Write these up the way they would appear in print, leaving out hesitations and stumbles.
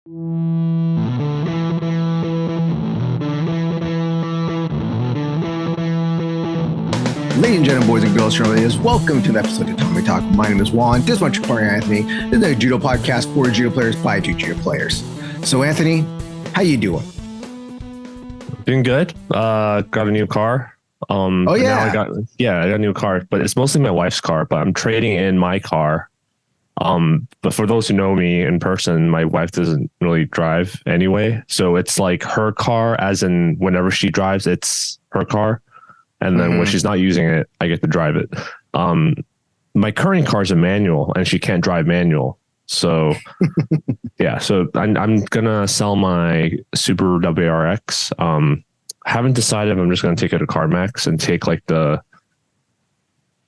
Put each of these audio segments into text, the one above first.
Ladies and gentlemen, boys and girls, cheerleaders, welcome to the episode of Tatami Talk. My name is Juan. This is my partner, Anthony. This is a Judo podcast for Judo players by Judo players. So, Anthony, how you doing? Doing good. Got a new car. Oh, yeah. I got a new car, but it's mostly my wife's car, but I'm trading in my car. But for those who know me in person, my wife doesn't really drive anyway. So it's like her car, as in whenever she drives, it's her car. And then when she's not using it, I get to drive it. My current car is a manual and she can't drive manual. So yeah, so I'm going to sell my Super WRX. Haven't decided if I'm just going to take it to CarMax and take like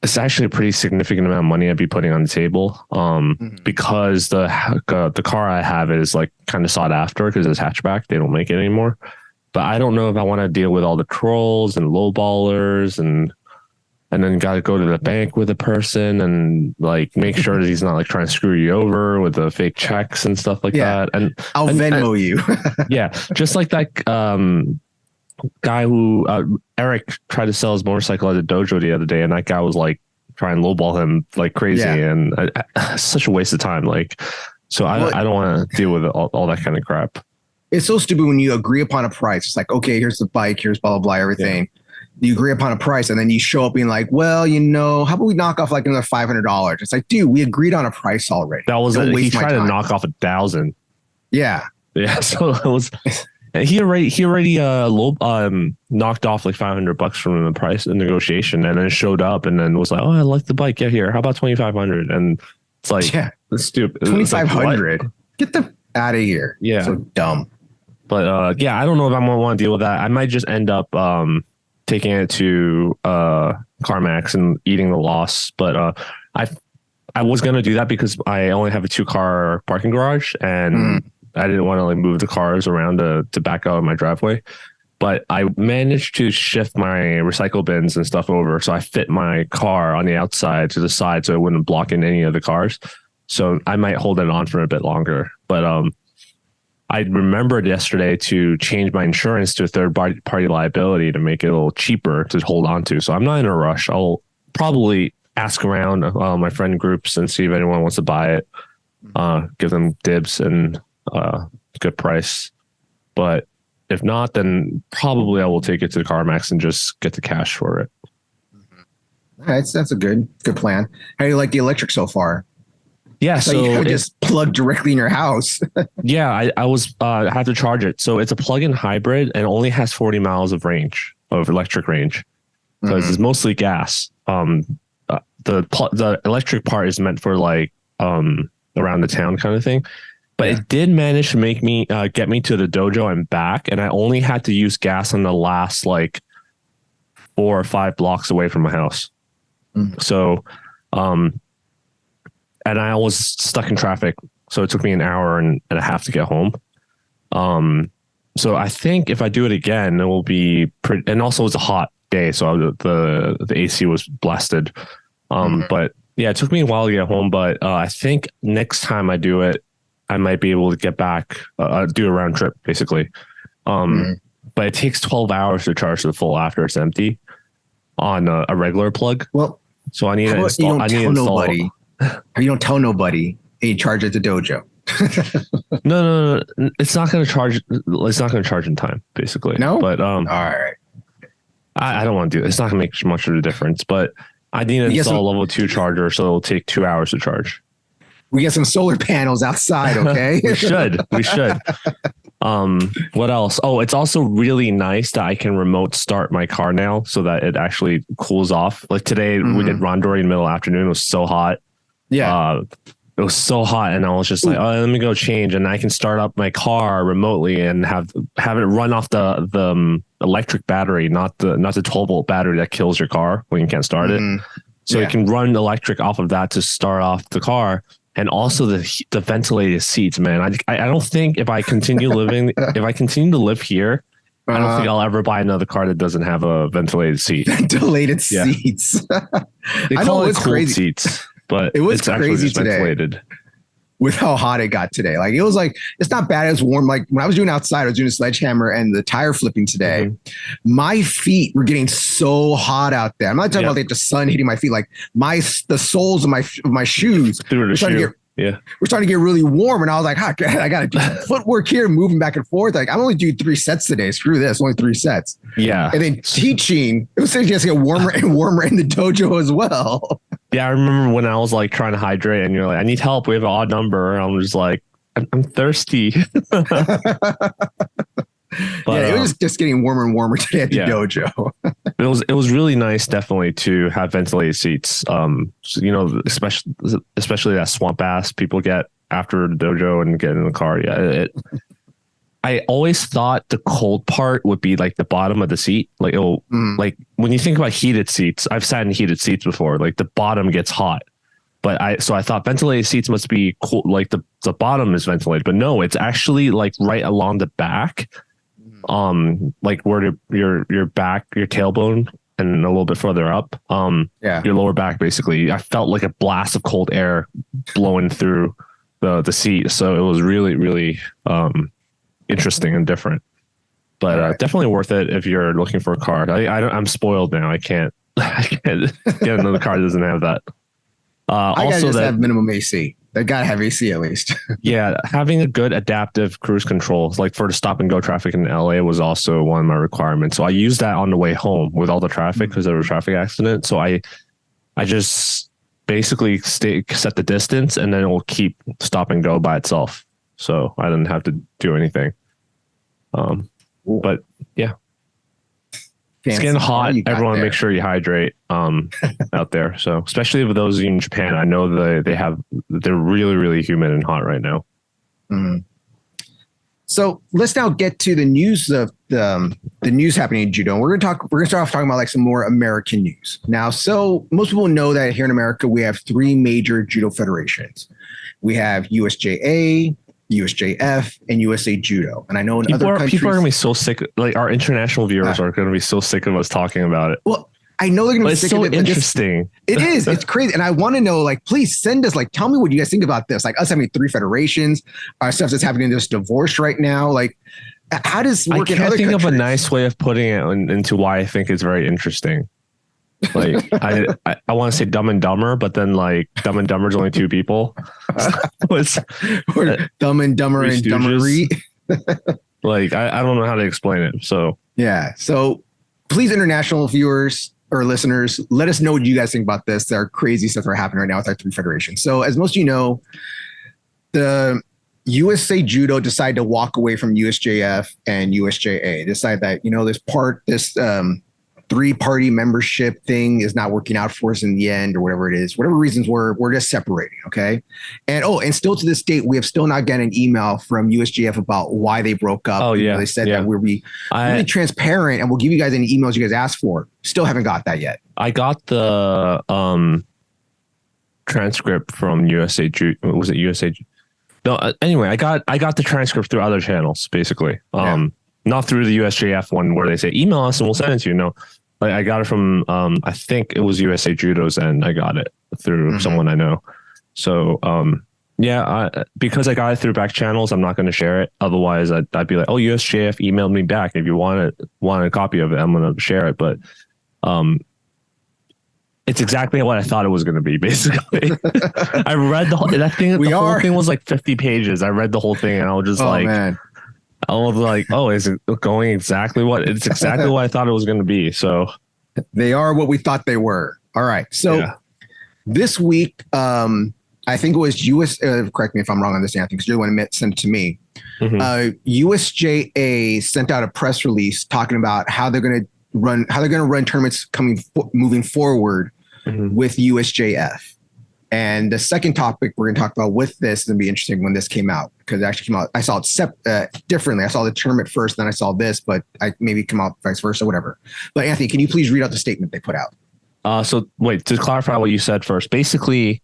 it's actually a pretty significant amount of money I'd be putting on the table. Because the car I have is like kind of sought after because it's hatchback. They don't make it anymore. But I don't know if I want to deal with all the trolls and lowballers and then got to go to the bank with a person and like make sure that he's not like trying to screw you over with the fake checks and stuff like that. And I'll Venmo you. Yeah. Just like that guy who Eric tried to sell his motorcycle at the dojo the other day. And that guy was like trying to lowball him like crazy. Yeah. And such a waste of time. Like, so I don't want to deal with all that kind of crap. It's so stupid when you agree upon a price. It's like, okay, here's the bike, here's blah, blah, blah, everything. Yeah. You agree upon a price and then you show up being like, well, how about we knock off like another $500? It's like, dude, we agreed on a price already. That was it. He tried to knock off 1,000. Yeah. Yeah. So it was, he already knocked off like $500 from the price in negotiation and then showed up and then was like, oh, I like the bike. Yeah, here. How about 2,500? And it's like, that's stupid. 2,500. Like, get the out of here. Yeah. So dumb. But I don't know if I'm gonna want to deal with that. I might just end up taking it to CarMax and eating the loss. But I was gonna do that because I only have a 2-car parking garage and I didn't want to like move the cars around to back out of my driveway. But I managed to shift my recycle bins and stuff over, so I fit my car on the outside to the side, so it wouldn't block in any of the cars. So I might hold it on for a bit longer. But I remembered yesterday to change my insurance to a third-party liability to make it a little cheaper to hold on to. So I'm not in a rush. I'll probably ask around my friend groups and see if anyone wants to buy it. Give them dibs and good price. But if not, then probably I will take it to the CarMax and just get the cash for it. All right, so that's a good plan. How do you like the electric so far? Yeah, so you just plug directly in your house. Yeah, I was had to charge it. So it's a plug-in hybrid and only has 40 miles of range, of electric range. So it's mostly gas. The electric part is meant for like around the town kind of thing. But it did manage to make me get me to the dojo and back, and I only had to use gas on the last like 4 or 5 blocks away from my house. So and I was stuck in traffic, so it took me an hour and a half to get home. So I think if I do it again, it will be pretty. And also, it's a hot day, so the AC was blasted. But yeah, it took me a while to get home. But I think next time I do it, I might be able to get back, do a round trip, basically. But it takes 12 hours to charge the full after it's empty on a regular plug. Well, so I need to install. Nobody. You don't tell nobody and you charge at the dojo. No. It's not going to charge. It's not going to charge in time, basically. No, but all right. I don't want to do it. It's not going to make much of a difference. But I need to install a level 2 charger, so it'll take 2 hours to charge. We get some solar panels outside, okay? We should. What else? Oh, it's also really nice that I can remote start my car now, so that it actually cools off. Like today, we did Randori in the middle of the afternoon. It was so hot. Yeah. It was so hot, and I was just like, oh, let me go change, and I can start up my car remotely and have it run off the electric battery, not the 12-volt battery that kills your car when you can't start it. So you can run electric off of that to start off the car. And also the ventilated seats, man. I don't think if I continue to live here, I don't think I'll ever buy another car that doesn't have a ventilated seat. Ventilated seats. They call it cooled seats, but it was crazy today. Ventilated. with how hot it got today. Like it was like, it's not bad. It was warm. Like when I was doing outside, I was doing a sledgehammer and the tire flipping today. My feet were getting so hot out there. I'm not talking about like the sun hitting my feet. Like the soles of my shoes. Through the shoe. We're starting to get really warm. And I was like, I got to do footwork here, moving back and forth. Like I'm only doing 3 sets today. Screw this. Only 3 sets. Yeah. And then teaching, it was just get warmer and warmer in the dojo as well. Yeah. I remember when I was like trying to hydrate and you're like, I need help. We have an odd number. And I'm just like, I'm thirsty. But, yeah, it was just getting warmer and warmer today at the dojo. It was really nice, definitely, to have ventilated seats. You know, especially that swamp ass people get after the dojo and get in the car. Yeah, I always thought the cold part would be like the bottom of the seat. Like like when you think about heated seats, I've sat in heated seats before. Like the bottom gets hot. But I thought ventilated seats must be cool. Like the bottom is ventilated, but no, it's actually like right along the back. Like where your back, your tailbone, and a little bit further up, your lower back, basically. I felt like a blast of cold air blowing through the seat. So it was really, really interesting and different, but definitely worth it if you're looking for a car. I'm spoiled now. I can't get another car that doesn't have that. I gotta just have minimum AC. They gotta have AC at least. Yeah, having a good adaptive cruise control, like for the stop and go traffic in LA, was also one of my requirements. So I used that on the way home with all the traffic because there was a traffic accident. So I just basically set the distance, and then it will keep stop and go by itself. So I didn't have to do anything. But yeah. Fancy. It's getting hot. Everyone make sure you hydrate out there. So especially for those in Japan, I know they're really, really humid and hot right now. So let's now get to the news of the news happening in Judo. We're gonna start off talking about like some more American news. Now, so most people know that here in America we have 3 major judo federations. We have USJA, USJF, and USA Judo. And I know in other countries, people are going to be so sick. Like our international viewers are going to be so sick of us talking about it. Well, I know they're going to be sick of it. It's so interesting. It is. It's crazy. And I want to know, like, please send us, like, tell me what you guys think about this. Like us having 3 federations, stuff that's happening in this divorce right now. Like, how does it work in other countries? I can't think of a nice way of putting it into why I think it's very interesting. Like I want to say Dumb and Dumber, but then like Dumb and Dumber's only 2 people. Dumb and Dumber and Dumbery. Like I don't know how to explain it. So yeah. So please, international viewers or listeners, let us know what you guys think about this. There are crazy stuff that are happening right now with our 3 federations. So as most of you know, the USA Judo decided to walk away from USJF and USJA. Decide that, you know, this 3-party membership thing is not working out for us in the end, or whatever it is, whatever reasons we're just separating. Okay. And still to this date, we have still not gotten an email from USJF about why they broke up. Oh yeah. They said that we'll be really transparent and we'll give you guys any emails you guys asked for. Still haven't got that yet. I got the transcript from USA Judo. Was it USA? No, anyway, I got the transcript through other channels, basically. Not through the USJF one where they say email us and we'll send it to you. No, like I got it from I think it was USA Judo's end. I got it through someone I know. So because I got it through back channels, I'm not going to share it. Otherwise, I'd be like, oh, USJF emailed me back. If you want a copy of it, I'm going to share it. But it's exactly what I thought it was going to be. Basically, I read the whole thing. The whole thing was like 50 pages. I read the whole thing, and I was just man. I was like, oh, is it going exactly what it's exactly what I thought it was going to be. So they are what we thought they were. All right. So this week, I think it was correct me if I'm wrong on this, Anthony, because you're the one who sent it to me. USJA sent out a press release talking about how they're going to run tournaments moving forward with USJF. And the second topic we're going to talk about with this is going to be interesting when this came out, because it actually came out. I saw it differently. I saw the tournament first, then I saw this, but I maybe come out vice versa, whatever. But Anthony, can you please read out the statement they put out? So wait, to clarify what you said first, basically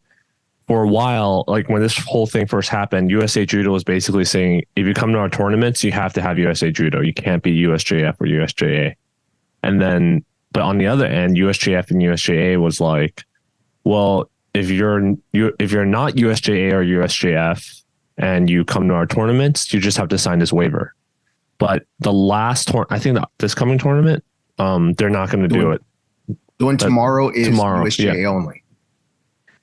for a while, like when this whole thing first happened, USA Judo was basically saying, if you come to our tournaments, you have to have USA Judo. You can't be USJF or USJA. And then, but on the other end, USJF and USJA was like, well, if you're not USJA or USJF and you come to our tournaments, you just have to sign this waiver. But the last I think this coming tournament, they're not going to do it. The one tomorrow is USJA only.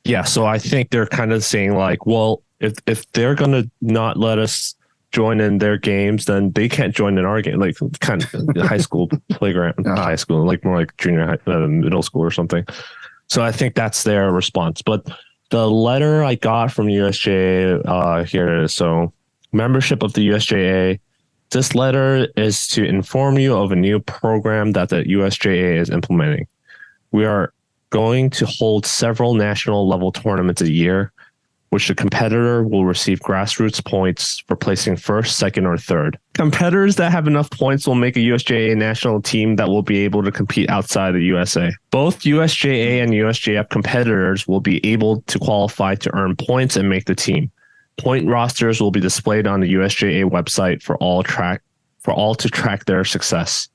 Yeah, so I think they're kind of saying like, well, if they're going to not let us join in their games, then they can't join in our game. Like kind of high school playground, high school, like more like junior high, middle school or something. So I think that's their response. But the letter I got from USJA here is, so membership of the USJA. This letter is to inform you of a new program that the USJA is implementing. We are going to hold several national level tournaments a year, which the competitor will receive grassroots points for placing first, second, or third. Competitors that have enough points will make a USJA national team that will be able to compete outside the USA. Both USJA and USJF competitors will be able to qualify to earn points and make the team. Point rosters will be displayed on the USJA website for all to track their success.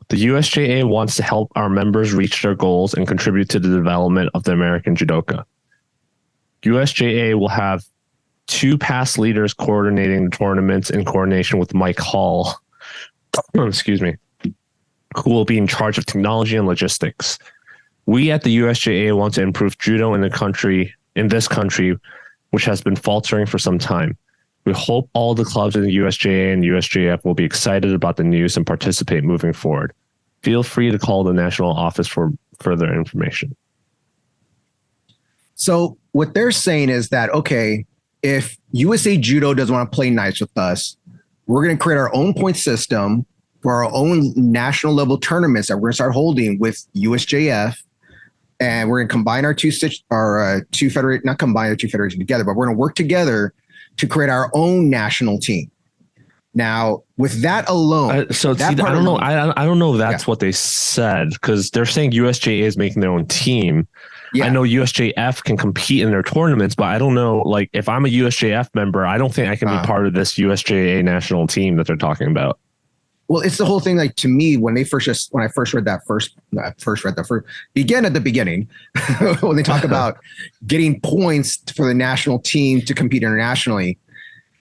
The USJA wants to help our members reach their goals and contribute to the development of the American judoka. USJA will have 2 past leaders coordinating the tournaments in coordination with Mike Hall, excuse me, who will be in charge of technology and logistics. We at the USJA want to improve judo in this country, which has been faltering for some time. We hope all the clubs in the USJA and USJF will be excited about the news and participate moving forward. Feel free to call the national office for further information. So what they're saying is that, okay, if USA Judo doesn't want to play nice with us, we're going to create our own point system for our own national level tournaments that we're going to start holding with USJF. And we're going to combine our two federations, not combine the two federations together, but we're going to work together to create our own national team. Now, with that alone, I don't know. I don't know if that's what they said, because they're saying USJA is making their own team. Yeah. I know USJF can compete in their tournaments, but I don't know. Like, if I'm a USJF member, I don't think I can be part of this USJA national team that they're talking about. Well, it's the whole thing. Like, to me, when I first read begin at the beginning, when they talk about getting points for the national team to compete internationally.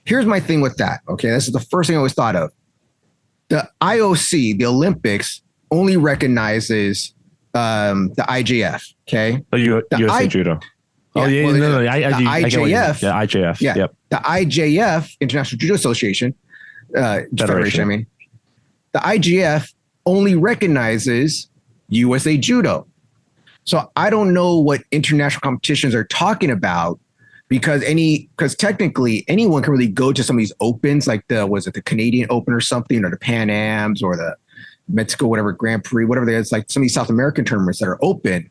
Here's my thing with that. Okay, this is the first thing I always thought of. The IOC, the Olympics, only recognizes the IJF. Okay, USA Judo. Yeah, oh yeah, well, no, the IJF. Yeah, IJF. Yeah, yep. The IJF, International Judo Association, Federation. I mean, the IJF only recognizes USA Judo. So I don't know what international competitions are talking about, because technically anyone can really go to some of these opens, like the Canadian Open or something, or the Pan Ams or the Mexico, whatever, Grand Prix, whatever it is, like some of these South American tournaments that are open,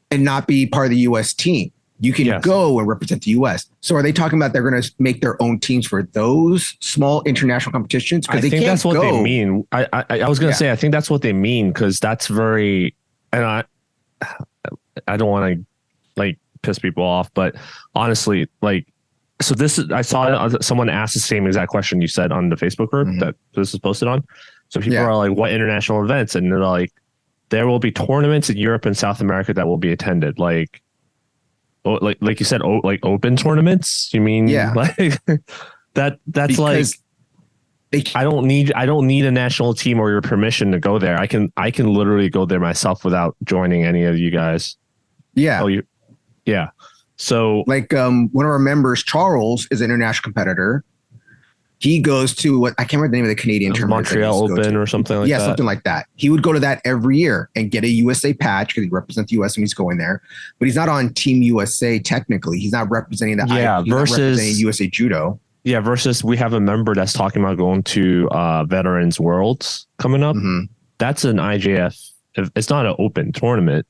and not be part of the US team. You can go and represent the US. So are they talking about they're going to make their own teams for those small international competitions? Because I think that's what they mean. I was going to say, I think that's what they mean, because that's very, and I don't want to like piss people off, but honestly, like, so this is, I saw someone ask the same exact question you said on the Facebook group that this is posted on. So people are like, what international events? And they're like, there will be tournaments in Europe and South America that will be attended. Like you said, like open tournaments. You mean like that's because like, I don't need a national team or your permission to go there. I can literally go there myself without joining any of you guys. Yeah. Yeah. So like one of our members, Charles, is an international competitor. He goes to what I can't remember the name of the Canadian tournament. Montreal Open or something like that. Yeah, something like that. He would go to that every year and get a USA patch because he represents the US when he's going there. But he's not on Team USA technically. He's not representing representing USA Judo. Yeah, versus we have a member that's talking about going to Veterans Worlds coming up. Mm-hmm. That's an IJF. It's not an open tournament.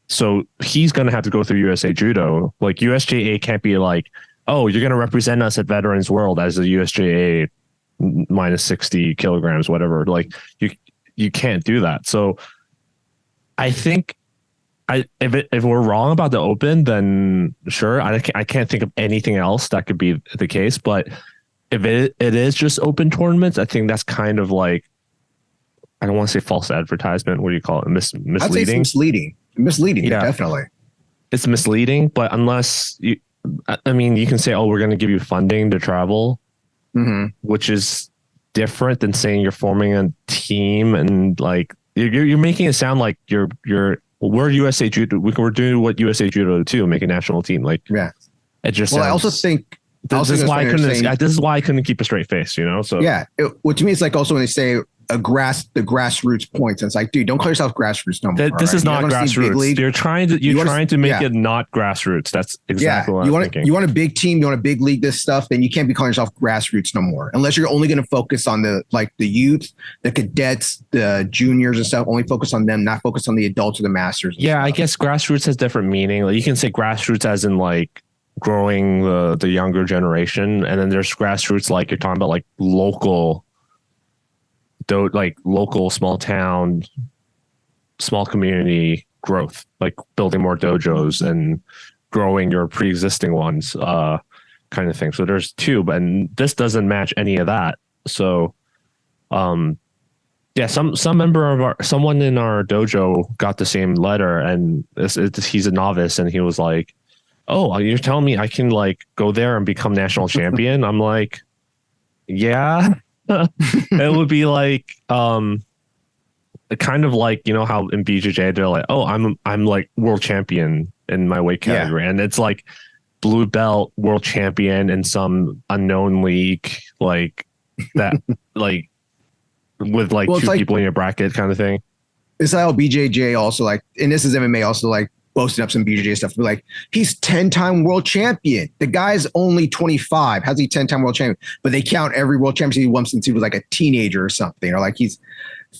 So he's going to have to go through USA Judo. Like USJA can't be like, oh, you're going to represent us at Veterans World as a USJA minus 60 kilograms, whatever. Like you can't do that. So I think if we're wrong about the open, then sure. I can't think of anything else that could be the case. But if it is just open tournaments, I think that's kind of like, I don't want to say false advertisement. What do you call it? Misleading? I'd say it's misleading. Misleading, yeah, definitely. it's misleading, but unless you, I mean, you can say, oh, we're going to give you funding to travel, which is different than saying you're forming a team, and like you're making it sound like we're USA Judo. We're doing what USA Judo too, make a national team. Like, yeah, it just. Well, I also think this is why I couldn't keep a straight face, you know. So yeah, to me, it's like also when they say the grassroots points, and it's like, dude, don't call yourself grassroots no more. This is not grassroots. You're trying to make it not grassroots. That's exactly what I'm thinking. You want a big team, you want a big league, this stuff, then you can't be calling yourself grassroots no more. Unless you're only going to focus on the youth, the cadets, the juniors and stuff. Only focus on them, not focus on the adults or the masters. Yeah, I guess grassroots has different meaning. Like, you can say grassroots as in like growing the younger generation, and then there's grassroots like you're talking about like local small town, small community growth, like building more dojos and growing your pre-existing ones, kind of thing. So there's two, but this doesn't match any of that. So, yeah, someone in our dojo got the same letter, and he's a novice, and he was like, "Oh, you're telling me I can like go there and become national champion?" I'm like, "Yeah." It would be like kind of like, you know how in BJJ they're like, oh, I'm like world champion in my weight category, and it's like blue belt world champion in some unknown league like that, like with like two people in your bracket kind of thing. It's how BJJ also like, and this is MMA also like boasting up some BJJ stuff. But like, he's 10-time world champion. The guy's only 25. How's he 10-time world champion? But they count every world championship he won since he was like a teenager or something. Or like he's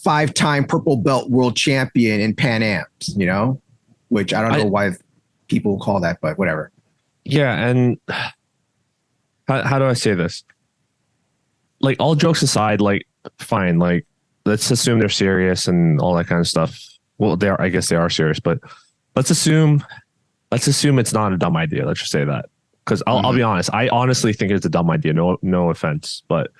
5-time purple belt world champion in Pan Ams, you know? Which I don't know why people call that, but whatever. Yeah, and how do I say this? Like, all jokes aside, like, fine, like, let's assume they're serious and all that kind of stuff. Well, I guess they are serious, but let's assume it's not a dumb idea. Let's just say that, because I'll be honest. I honestly think it's a dumb idea. No offense, but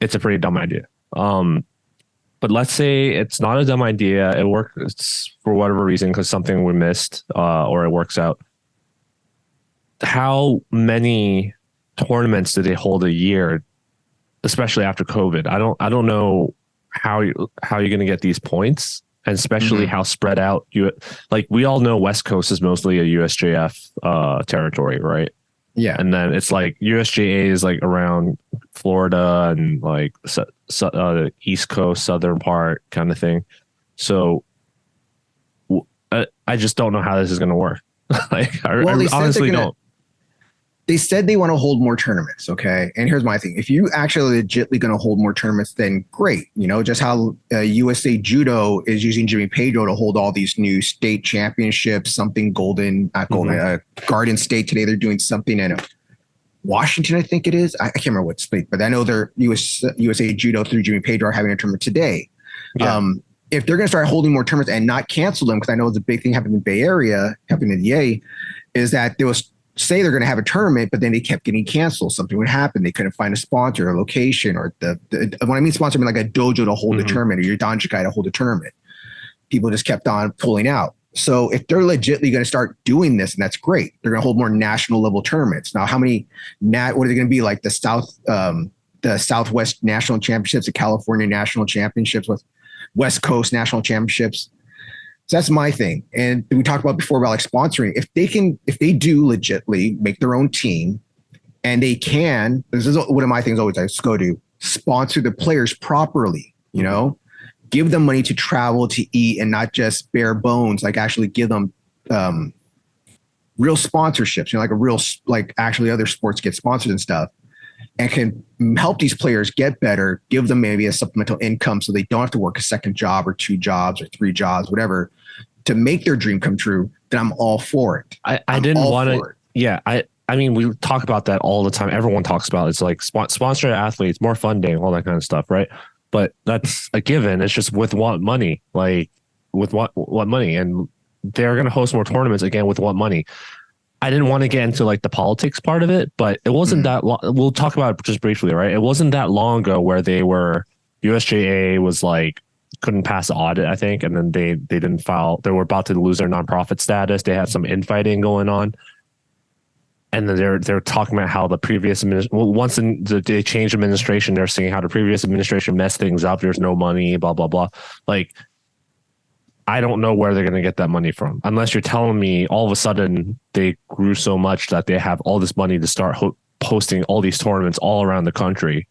it's a pretty dumb idea. But let's say it's not a dumb idea. It works for whatever reason because something we missed, or it works out. How many tournaments do they hold a year, especially after COVID? I don't know how you're going to get these points. And especially how spread out we all know West Coast is mostly a USJF territory, right? Yeah. And then it's like USJA is like around Florida and like East Coast, southern part kind of thing. So I just don't know how this is going to work. I honestly don't. They said they want to hold more tournaments, okay? And here's my thing. If you actually legitimately going to hold more tournaments, then great. You know, just how USA Judo is using Jimmy Pedro to hold all these new state championships, something Garden State today. They're doing something in Washington, I think it is. I can't remember what state, but I know they're USA Judo through Jimmy Pedro are having a tournament today. Yeah. If they're going to start holding more tournaments and not cancel them, because I know it's a big thing happening in the Bay Area, happening in the EA, is that there was say they're going to have a tournament, but then they kept getting canceled. Something would happen. They couldn't find a sponsor, a location, or when I mean sponsor, I mean like a dojo to hold a tournament or your danji guy to hold a tournament. People just kept on pulling out. So if they're legitimately going to start doing this, and that's great, they're going to hold more national level tournaments. Now, how many what are they going to be like the Southwest National Championships, the California National Championships, with West Coast National Championships? So that's my thing. And we talked about before about like sponsoring. If they do legitimately make their own team, and they can, this is one of my things always I just go to, sponsor the players properly, you know, give them money to travel, to eat, and not just bare bones, like actually give them real sponsorships, you know, like a real, like actually other sports get sponsored and stuff, and can help these players get better, give them maybe a supplemental income so they don't have to work a second job or 2 jobs or 3 jobs, whatever, to make their dream come true, then I'm all for it. I didn't want to. Yeah. I mean, we talk about that all the time. Everyone talks about it. It's like sponsored athletes, more funding, all that kind of stuff. Right. But that's a given. It's just with what money, like with what money, and they're going to host more tournaments again with what money. I didn't want to get into like the politics part of it, but it wasn't that long. We'll talk about it just briefly, right? It wasn't that long ago where USJA was like couldn't pass the audit, I think, and then they didn't file. They were about to lose their nonprofit status. They had some infighting going on, and then they're talking about how the previous once they changed administration, they're saying how the previous administration messed things up. There's no money, blah blah blah. Like, I don't know where they're going to get that money from, unless you're telling me all of a sudden they grew so much that they have all this money to start hosting all these tournaments all around the country.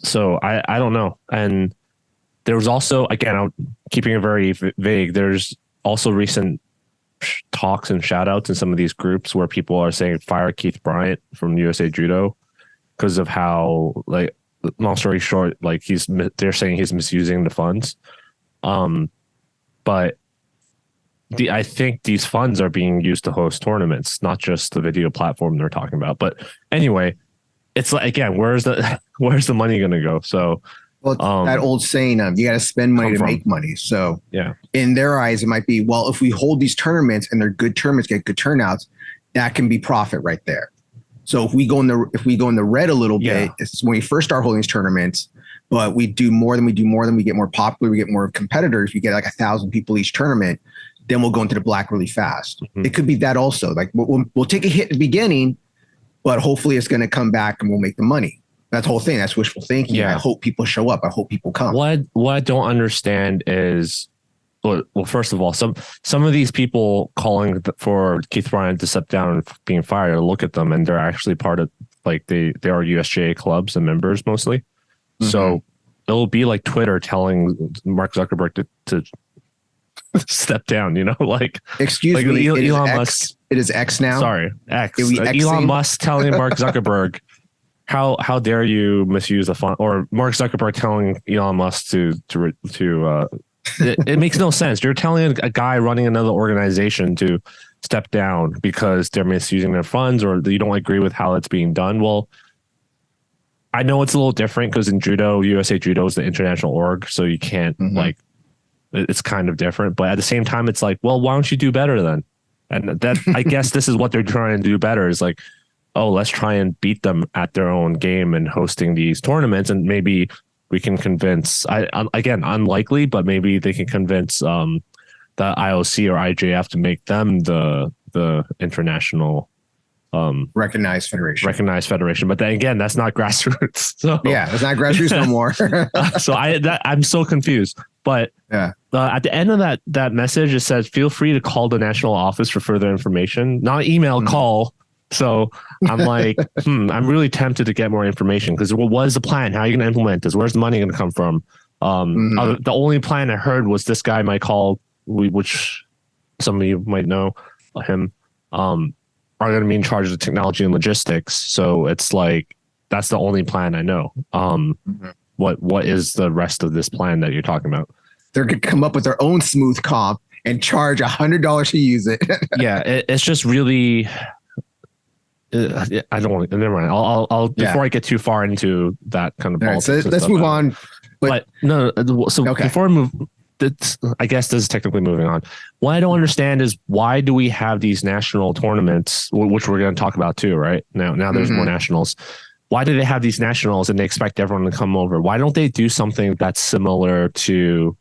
So I don't know. And there was also, again, I'm keeping it very vague. There's also recent talks and shout outs in some of these groups where people are saying fire Keith Bryant from USA Judo because of how, like, long story short, like they're saying he's misusing the funds. But I think these funds are being used to host tournaments, not just the video platform they're talking about. But anyway, it's like, again, where's the money going to go? So, well, it's that old saying of you got to spend money to make money. So yeah, in their eyes, it might be, well, if we hold these tournaments and they're good tournaments, get good turnouts, that can be profit right there. So if we go in the red a little bit, it's when we first start holding these tournaments, but we do more than we get more popular, we get more competitors, we get like 1,000 people each tournament, then we'll go into the black really fast. Mm-hmm. It could be that also. Like we'll take a hit at the beginning, but hopefully it's going to come back and we'll make the money. That's the whole thing. That's wishful thinking. Yeah. I hope people show up. I hope people come. What I don't understand is, well, first of all, some of these people calling for Keith Bryant to step down and being fired, look at them, and they're actually part of, like, they are USJA clubs and members mostly. Mm-hmm. So it'll be like Twitter telling Mark Zuckerberg to step down, like, excuse like me, Elon Musk. It is X now. Sorry, X. Elon Musk telling Mark Zuckerberg, how dare you misuse the fund, or Mark Zuckerberg telling Elon Musk to it makes no sense. You're telling a guy running another organization to step down because they're misusing their funds or you don't agree with how it's being done. Well, I know it's a little different because in judo, USA Judo is the international org, so you can't like, it's kind of different. But at the same time, it's like, well, why don't you do better then? And that, I guess this is what they're trying to do better, is like, oh, let's try and beat them at their own game and hosting these tournaments, and maybe we can convince, again, unlikely, but maybe they can convince the IOC or IJF to make them the international recognized federation. But then again, that's not grassroots. So yeah, it's not grassroots no more. So I'm so confused. But at the end of that message, it says, feel free to call the national office for further information. Not email, call. So I'm like, I'm really tempted to get more information, because what is the plan? How are you going to implement this? Where's the money going to come from? The only plan I heard was this guy might call, which some of you might know him, are going to be in charge of the technology and logistics. So it's like, that's the only plan I know. What is the rest of this plan that you're talking about? They're going to come up with their own smooth comp and charge $100 to use it. Yeah, it's just really. I don't want to. Never mind. I'll before I get too far into that kind of. All right, so let's move on. But no. So before I move, I guess this is technically moving on. What I don't understand is, why do we have these national tournaments, which we're going to talk about too, right? Now there's more nationals. Why do they have these nationals and they expect everyone to come over? Why don't they do something that's similar to,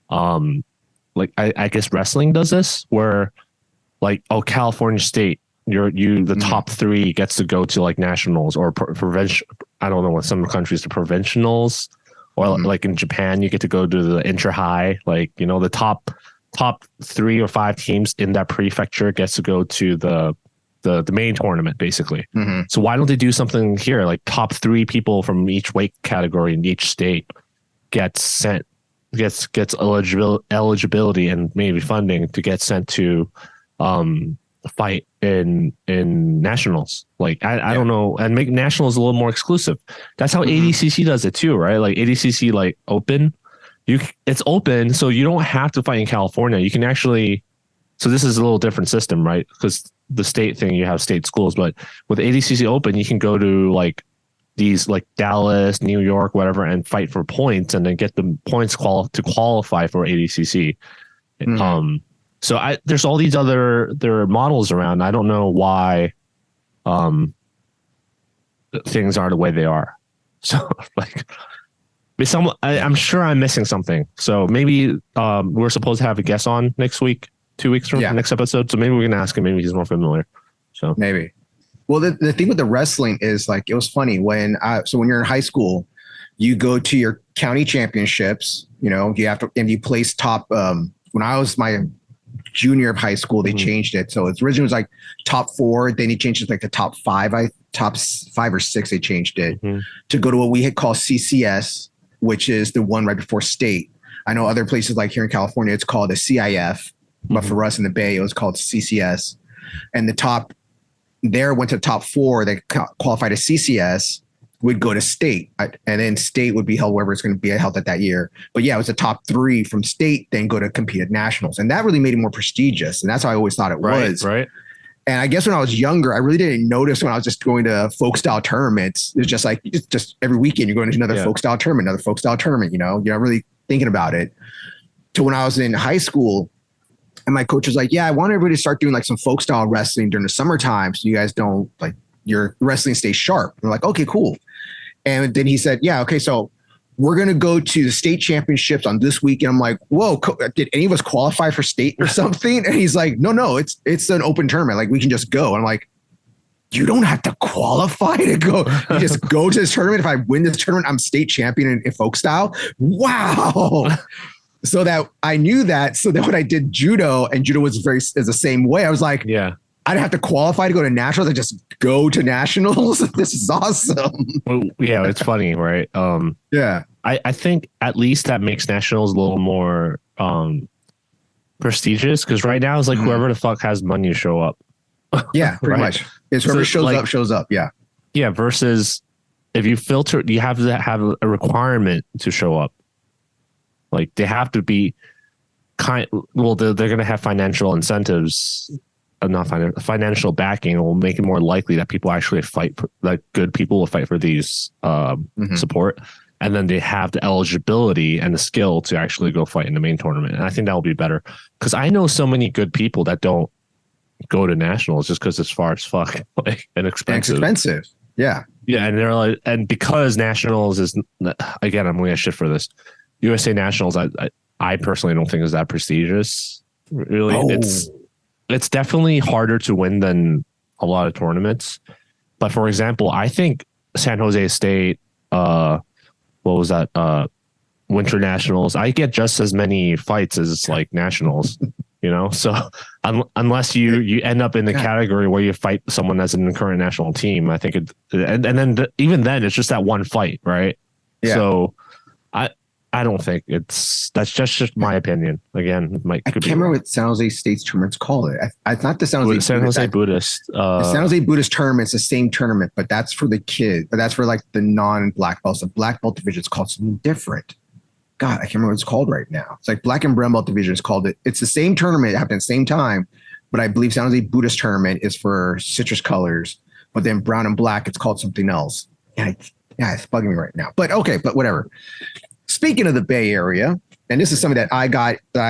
like I guess wrestling does this, where like, California State, the top three gets to go to like nationals or provincial. I don't know what some countries, the provincials, or like in Japan, you get to go to the inter high, like, the top 3 or 5 teams in that prefecture gets to go to the main tournament, basically. So why don't they do something here? Like, top 3 people from each weight category in each state gets eligibility and maybe funding to get sent to fight in nationals. Like, I don't know, and make nationals a little more exclusive. That's how ADCC does it too, right? Like ADCC, like open, it's open, so you don't have to fight in California. You can actually, so this is a little different system, right? Because the state thing, you have state schools, but with ADCC open, you can go to like these, like Dallas, New York, whatever, and fight for points, and then get the points to qualify for ADCC. So there's all these there are models around. I don't know why things are the way they are. So like, I'm sure I'm missing something. So maybe we're supposed to have a guest on next week, 2 weeks from the next episode. So maybe we can ask him. Maybe he's more familiar. So maybe. Well, the thing with the wrestling is like, it was funny when you're in high school, you go to your county championships, you know, you have to, and you place top, when I was my junior of high school, they changed it. So it's originally was like top 4. Then he changed it to like the top 5, top 5 or 6. They changed it to go to what we had called CCS, which is the one right before state. I know other places like here in California, it's called a CIF, but for us in the Bay, it was called CCS. And the top there went to top 4 that qualified as CCS would go to state, and then state would be held wherever it's going to be held at that year. But yeah, it was the top 3 from state, then go to compete at nationals. And that really made it more prestigious. And that's how I always thought it was. Right. And I guess when I was younger, I really didn't notice when I was just going to folk style tournaments. It's just like, just every weekend you're going to another folk style tournament, you know, you're not really thinking about it. To when I was in high school, and my coach was like, yeah, I want everybody to start doing like some folk style wrestling during the summertime. So you guys don't like your wrestling stays sharp. And we're like, okay, cool. And then he said, yeah, okay, so we're going to go to the state championships on this week. And I'm like, whoa, did any of us qualify for state or something? And he's like, no, it's an open tournament. Like we can just go. And I'm like, you don't have to qualify to go. You just go to this tournament. If I win this tournament, I'm state champion in folk style. Wow. So that I knew that. So that when I did judo, and judo is the same way, I was like, yeah, I don't have to qualify to go to nationals. I just go to nationals. This is awesome. Well, yeah, it's funny, right? Yeah. I think at least that makes nationals a little more prestigious, because right now it's like whoever the fuck has money to show up. Yeah, pretty much. It's whoever shows up. Yeah. Yeah. Versus if you filter, you have to have a requirement to show up. Like they have to be they're going to have financial incentives, not financial backing. It will make it more likely that people actually fight for, like good people will fight for these support. And then they have the eligibility and the skill to actually go fight in the main tournament. And I think that will be better, because I know so many good people that don't go to nationals just because it's far as fuck and expensive. Yeah. Yeah. And they're like, and because nationals is, again, I'm going to get shit for this. USA Nationals, I personally don't think is that prestigious. Really, it's definitely harder to win than a lot of tournaments. But for example, I think San Jose State, what was that? Winter Nationals. I get just as many fights as like nationals, you know. So unless you end up in the category where you fight someone that's in the current national team, I think and then even then it's just that one fight, right? Yeah. So I don't think that's just my opinion. Again, I can't remember what San Jose State's tournament's called. I thought the San Jose Buddhist. The San Jose Buddhist tournament's the same tournament, but that's for the kids. But that's for like the non-black belts. The black belt division is called something different. God, I can't remember what it's called right now. It's like black and brown belt division is called it. It's the same tournament. It happened at the same time, but I believe San Jose Buddhist tournament is for citrus colors. But then brown and black, it's called something else. Yeah, it's bugging me right now. But okay, but whatever. Speaking of the Bay Area, and this is something that I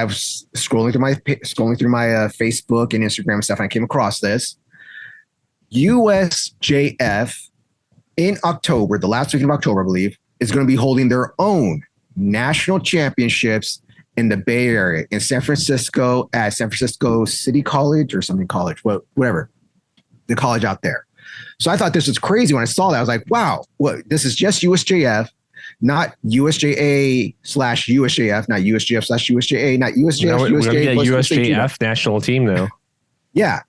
was scrolling through my Facebook and Instagram and stuff, and I came across this. USJF in October, the last week of October, I believe, is going to be holding their own national championships in the Bay Area in San Francisco at San Francisco City College or something college, whatever, the college out there. So I thought this was crazy when I saw that. I was like, wow, this is just USJF. Not USJA/USJF, not USJF/USJA, not USJF. We're going to get USJF national team now. Yeah.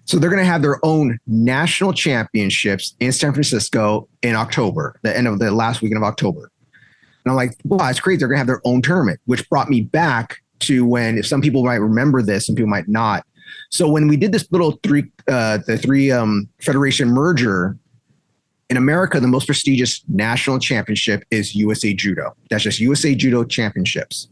So they're going to have their own national championships in San Francisco in October, the end of the last weekend of October. And I'm like, wow, it's crazy. They're going to have their own tournament, which brought me back to when, if some people might remember this, some people might not. So when we did this little three federation merger, in America, the most prestigious national championship is USA Judo. That's just USA Judo Championships.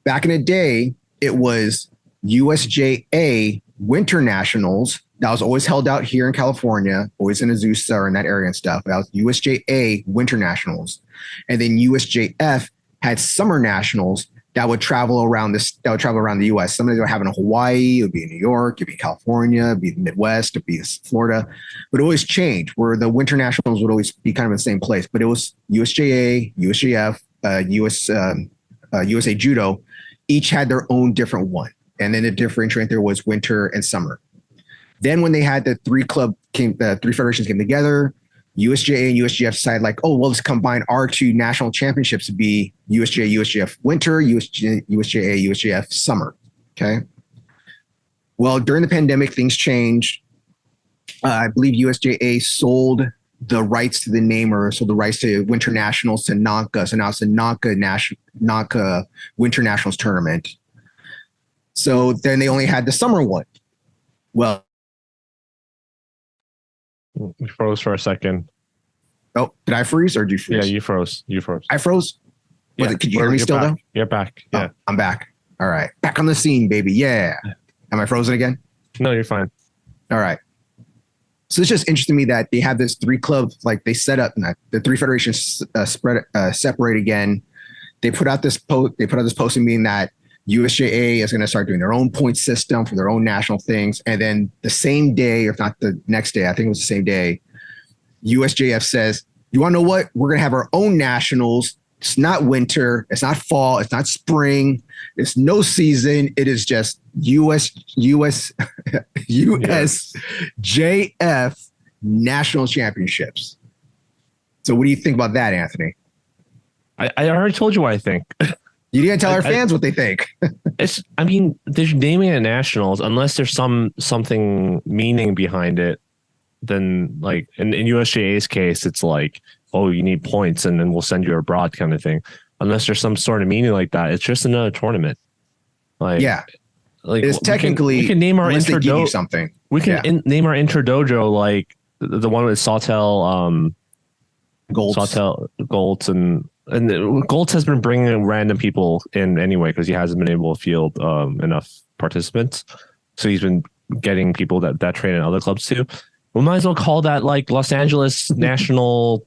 Back in the day, it was USJA Winter Nationals. That was always held out here in California, always in Azusa or in that area and stuff. That was USJA Winter Nationals. And then USJF had Summer Nationals that would travel around the US. Some of them would have in Hawaii, it would be in New York, it'd be California, it'd be the Midwest, it'd be Florida. But it always changed, where the Winter Nationals would always be kind of in the same place. But it was USJA, USJF, USA Judo, each had their own different one. And then the differentiator there was winter and summer. Then when they had the three federations came together, USJA and USJF decided like, oh, well, let's combine our two national championships to be USJA, USJF winter, USJA, USJF summer. Okay. Well, during the pandemic, things changed. I believe USJA sold the rights to the name, or so the rights to Winter Nationals to NANCA. So now it's the NANCA Winter Nationals tournament. So then they only had the summer one. Well, we froze for a second. Oh, did I freeze or did you freeze? Yeah, you froze. I froze. Yeah. Could you hear me still back. though? You're back. Yeah, I'm back. All right, back on the scene, baby. Yeah. Am I frozen again? No, you're fine. All right. So it's just interesting to me that they have this three clubs, like they set up the three federations separate again. They put out this posting meaning that USJA is going to start doing their own point system for their own national things. And then the same day, if not the next day, I think it was the same day, USJF says, you want to know what? We're going to have our own nationals. It's not winter. It's not fall. It's not spring. It's no season. It is just USJF National Championships. So what do you think about that, Anthony? I already told you what I think. You didn't tell our fans what they think. They're naming it nationals unless there's something meaning behind it. Then, like in USJA's case, it's like, oh, you need points, and then we'll send you abroad, kind of thing. Unless there's some sort of meaning like that, it's just another tournament. Like, yeah, like it's technically we can name our inter dojo something. We can name our inter dojo like the one with Sawtell, Goltz, and Goltz has been bringing random people in anyway because he hasn't been able to field enough participants. So he's been getting people that train in other clubs too. We might as well call that like Los Angeles National.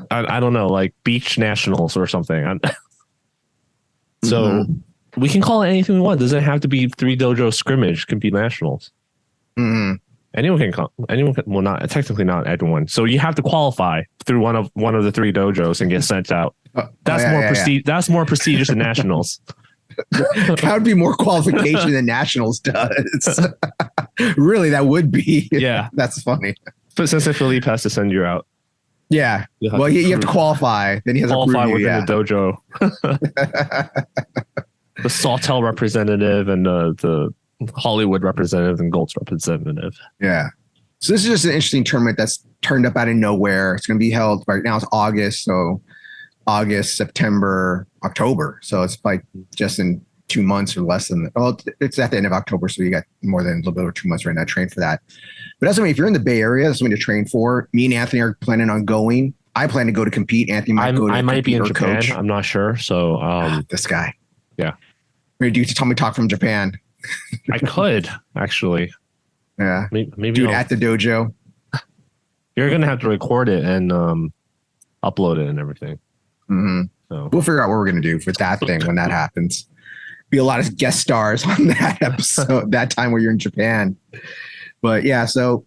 I don't know, like Beach Nationals or something. So we can call it anything we want. It doesn't have to be three dojo scrimmage. It can be nationals. Mm-hmm. Anyone can. Well, not technically not everyone. So you have to qualify through one of the three dojos and get sent out. That's more prestige. That's more prestigious than nationals. That would be more qualification than nationals does. Really, that would be. Yeah, that's funny. But since Philippe has to send you out. Yeah. Well, you have to qualify. Then he has to qualify within the dojo. The Sawtell representative and the Hollywood representative and Goltz representative. Yeah. So this is just an interesting tournament that's turned up out of nowhere. It's going to be held right now. It's August. So August, September, October. So it's like just in 2 months or less than, it's at the end of October. So you got more than a little bit over 2 months right now to train for that. But that's something, if you're in the Bay Area, that's something to train for. Me and Anthony are planning on going. I plan to go to compete. Anthony might go to I might be in Japan. Coach. I'm not sure. So this guy. Yeah. We're going to do Tatami Talk from Japan. I could actually. Yeah. Maybe do it at the dojo. You're going to have to record it and upload it and everything. Mm-hmm. So we'll figure out what we're going to do with that thing when that happens. Be a lot of guest stars on that episode, that time where you're in Japan. But yeah, so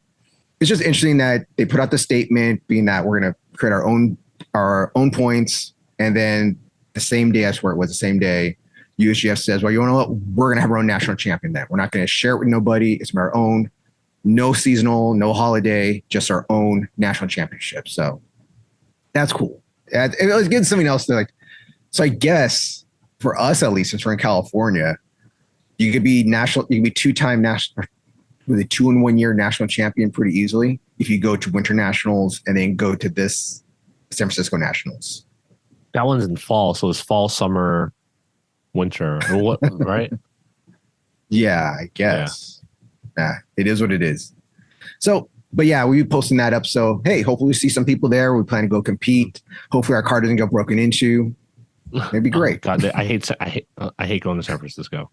it's just interesting that they put out the statement being that we're going to create our own points. And then the same day, I swear it was the same day, USJF says, well, you know what? We're going to have our own national champion then. We're not going to share it with nobody. It's our own, no seasonal, no holiday, just our own national championship. So that's cool. It was getting something else to like. So I guess for us, at least, since we're in California, you could be two-time national, with a 2 in 1 year national champion pretty easily if you go to Winter Nationals and then go to this San Francisco Nationals. That one's in fall, so it's fall, summer, winter, or what? Right? Yeah, I guess. Yeah, it is what it is. So, but yeah, we'll be posting that up. So, hey, hopefully we see some people there. We plan to go compete. Hopefully our car doesn't get broken into. It'd be great. God, I hate going to San Francisco.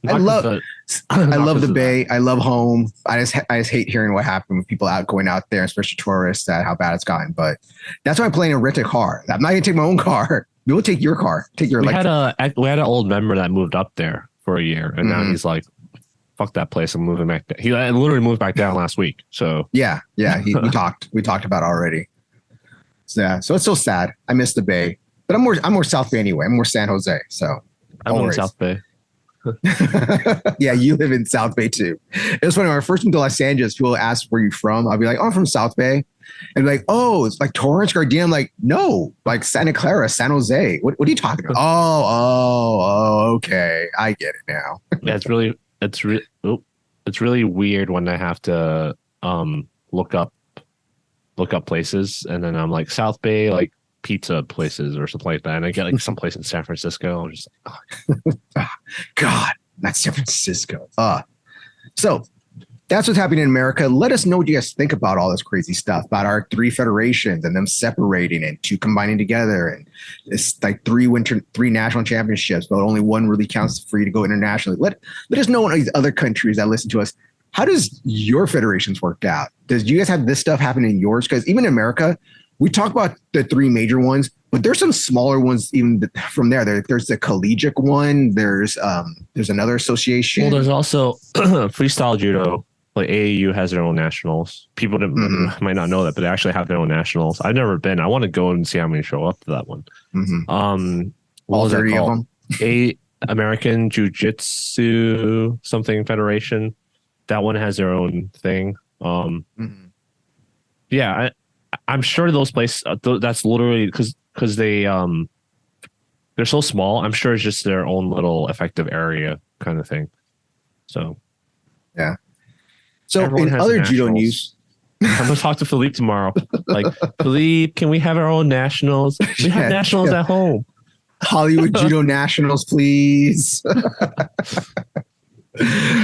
I love the Bay. I love home. I just hate hearing what happened with people going out there, especially tourists, how bad it's gotten. But that's why I'm planning to rent a car. I'm not gonna take my own car. We'll take your car. Take your. We had an old member that moved up there for a year, and now he's like, "Fuck that place! I'm moving back." He literally moved back down last week. So yeah. We talked about it already. So, yeah, so it's so sad. I miss the Bay. But I'm more South Bay anyway. I'm more San Jose. So I'm in South Bay. Yeah, you live in South Bay too. It was funny when I first moved to Los Angeles, people ask where you from. I'll be like, oh, I'm from South Bay. And like, oh, it's like Torrance, Gardena. I'm like, no, like Santa Clara, San Jose. What are you talking about? Okay. I get it now. Yeah, it's really weird when I have to look up places, and then I'm like South Bay, like pizza places or something like that, and I get like some place in San Francisco. I'm just like, oh. God, not San Francisco. So that's what's happening in America. Let us know what you guys think about all this crazy stuff about our 3 federations and them separating and 2 combining together, and it's like 3 national championships, but only 1 really counts for you to go internationally. Let us know in these other countries that listen to us. How does your federations work out? Does you guys have this stuff happen in yours? Because even in America, we talk about the 3 major ones, but there's some smaller ones even from there. There's the collegiate one. There's another association. Well, there's also freestyle judo. Like AAU has their own nationals. People might not know that, but they actually have their own nationals. I've never been. I want to go and see how many show up to that one. All 30 of them. American Jiu-Jitsu something federation. That one has their own thing. Yeah, I'm sure those places. That's literally because they're so small. I'm sure it's just their own little effective area kind of thing. So yeah. So in other judo news, I'm gonna talk to Philippe tomorrow. Like, Philippe, can we have our own nationals? We have nationals at home. Hollywood Judo Nationals, please. All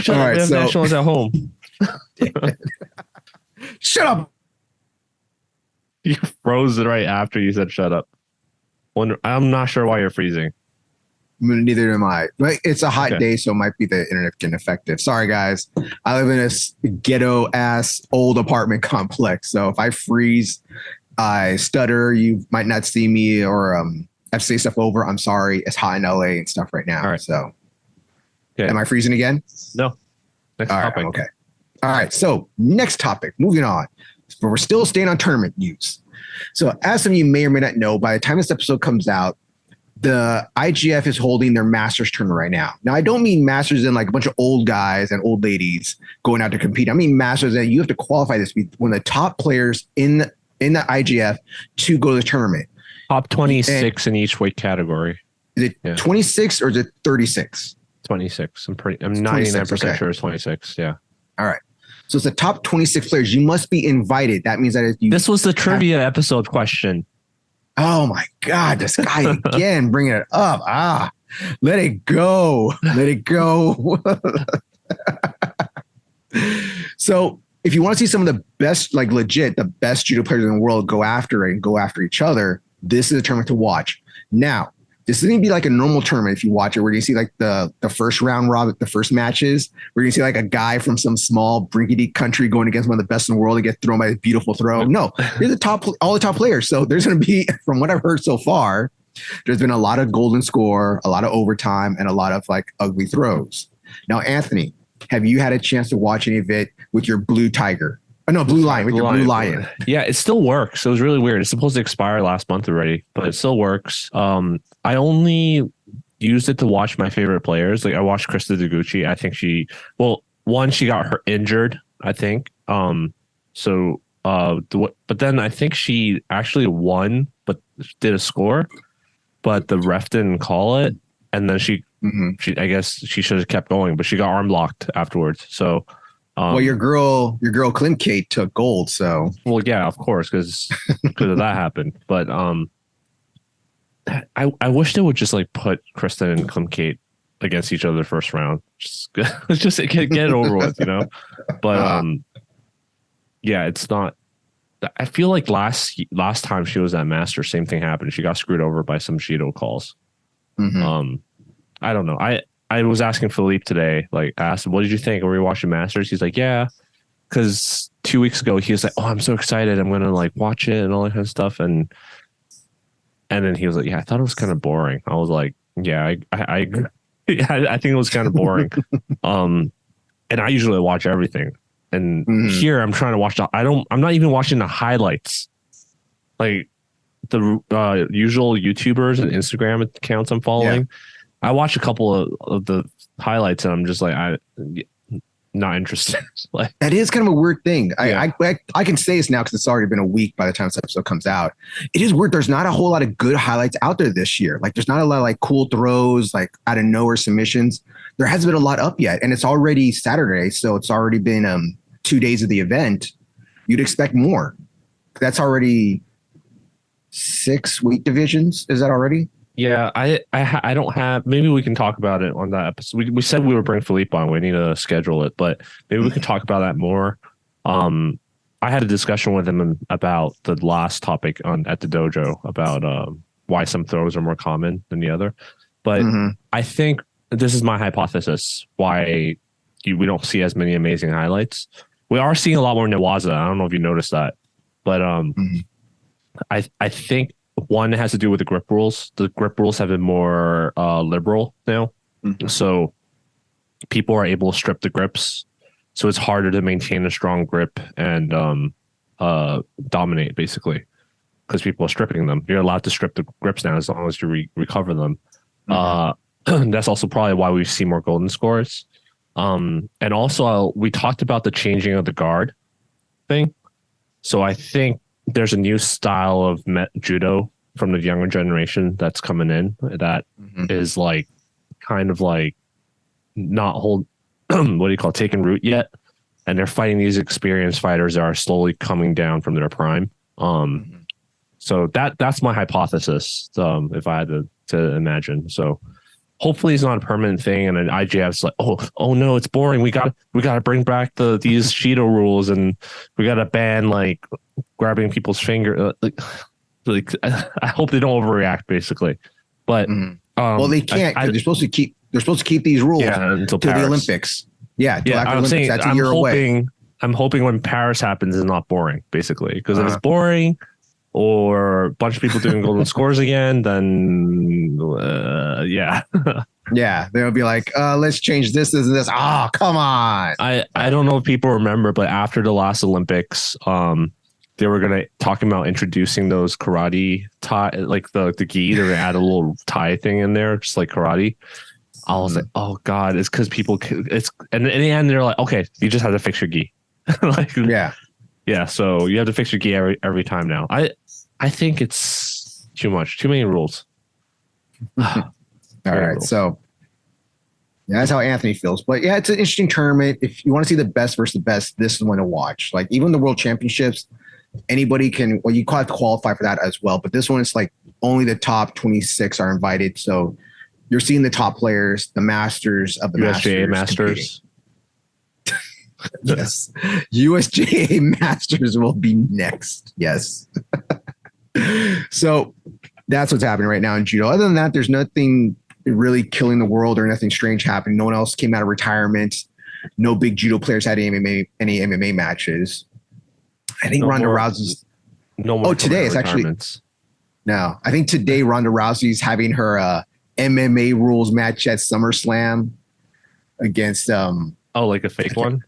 right, we have nationals at home. Shut up. You froze it right after you said shut up. I'm not sure why you're freezing. Neither am I. It's a hot day, so it might be the internet getting effective. Sorry, guys. I live in a ghetto ass old apartment complex. So if I freeze, I stutter, you might not see me, or I have to say stuff over. I'm sorry. It's hot in LA and stuff right now. All right. So am I freezing again? No. Next topic. Okay. All right. So next topic, moving on. But we're still staying on tournament news. So as some of you may or may not know, by the time this episode comes out, the IJF is holding their Masters tournament right now. Now, I don't mean Masters in like a bunch of old guys and old ladies going out to compete. I mean Masters that you have to qualify this to be one of the top players in the IJF to go to the tournament. Top 26 in each weight category. Is it 26 or is it 36? 26. I'm 99% sure it's 26. Yeah. All right. So it's the top 26 players. You must be invited. That means that if you. This was the trivia episode question. Oh my God, this guy again bringing it up. Let it go. Let it go. So if you want to see some of the best, like legit, the best judo players in the world go after it and go after each other, this is a tournament to watch. Now, this isn't going to be like a normal tournament if you watch it, where you see like the first round robin, the first matches, where you see like a guy from some small brinky country going against one of the best in the world and get thrown by a beautiful throw. No, they're all the top players. So there's going to be, from what I've heard so far, there's been a lot of golden score, a lot of overtime, and a lot of like ugly throws. Now, Anthony, have you had a chance to watch any of it with your blue tiger? Oh, no, blue lion, with your blue lion. Yeah, it still works. It was really weird. It's supposed to expire last month already, but it still works. I only used it to watch my favorite players. Like I watched Krista Deguchi. I think she got her injured, I think. But then I think she actually won, but did a score, but the ref didn't call it. And then she I guess she should have kept going, but she got arm locked afterwards. So, well, your girl Klim Kate took gold. So, well, yeah, of course, because of that happened. But I wish they would just like put Kristen and Klim Kate against each other the first round. Just get it over with, you know. But yeah, it's not. I feel like last time she was at Masters, same thing happened. She got screwed over by some Judo calls. I don't know. I was asking Philippe today, like, I asked him, what did you think? Were you watching Masters? He's like, yeah. Because 2 weeks ago, he was like, oh, I'm so excited. I'm going to like watch it and all that kind of stuff. And then he was like, yeah, I thought it was kind of boring. I was like, yeah, I agree. I think it was kind of boring. And I usually watch everything. And here I'm trying to watch I'm not even watching the highlights. Like, the usual YouTubers and Instagram accounts I'm following. I watched a couple of the highlights and I'm just like, I not interested. Like, that is kind of a weird thing. I can say this now because it's already been a week by the time this episode comes out. It is weird. There's not a whole lot of good highlights out there this year. Like, there's not a lot of like cool throws, like out of nowhere submissions. There hasn't been a lot up yet, and it's already Saturday, so it's already been 2 days of the event. You'd expect more. That's already 6 week divisions. Is that already? Yeah, I don't have. Maybe we can talk about it on that episode. We said we would bring Philippe on. We need to schedule it, but maybe we can talk about that more. I had a discussion with him about the last topic at the dojo about why some throws are more common than the other. But I think this is my hypothesis why we don't see as many amazing highlights. We are seeing a lot more Newaza. I don't know if you noticed that, but I think. One has to do with the grip rules. The grip rules have been more liberal now. So people are able to strip the grips. So it's harder to maintain a strong grip and dominate, basically, because people are stripping them. You're allowed to strip the grips now as long as you recover them. That's also probably why we see more golden scores. And also, we talked about the changing of the guard thing. So I think there's a new style of judo from the younger generation that's coming in that is like kind of like not taking root yet, and they're fighting these experienced fighters that are slowly coming down from their prime. So that's my hypothesis. If I had to imagine, so hopefully it's not a permanent thing, and then IJF's like, oh no, it's boring. We got to bring back these Judo rules, and we got to ban like grabbing people's finger. Like I hope they don't overreact, basically. But well, they can't. They're supposed to keep. They're supposed to keep these rules until the Olympics. Yeah, I'm saying that's a year away. I'm hoping when Paris happens, it's not boring, basically, because if it's boring or a bunch of people doing golden scores again, then yeah, they'll be like, let's change this and this. Come on. I don't know if people remember, but after the last Olympics, they were talking about introducing those karate tie, like the gi. They're gonna add a little tie thing in there, just like karate. I was like, oh god, it's because people. And in the end, they're like, okay, you just have to fix your gi. Like, yeah. So you have to fix your gi every time now. I think it's too much, too many rules. All right, so that's how Anthony feels. But yeah, it's an interesting tournament. If you want to see the best versus the best, this is one to watch. Like, even the World Championships, anybody can. Well, you have to qualify for that as well. But this one is like only the top 26 are invited. So you're seeing the top players, the masters of the USJA Masters. Yes, USJA Masters will be next. Yes. So that's what's happening right now in judo. Other than that, there's nothing really killing the world or nothing strange happening. No one else came out of retirement. No big judo players had any MMA matches. I think Ronda Rousey's. No more. Oh, today it's actually. No, I think today Ronda Rousey's having her MMA rules match at SummerSlam against. Like a fake one.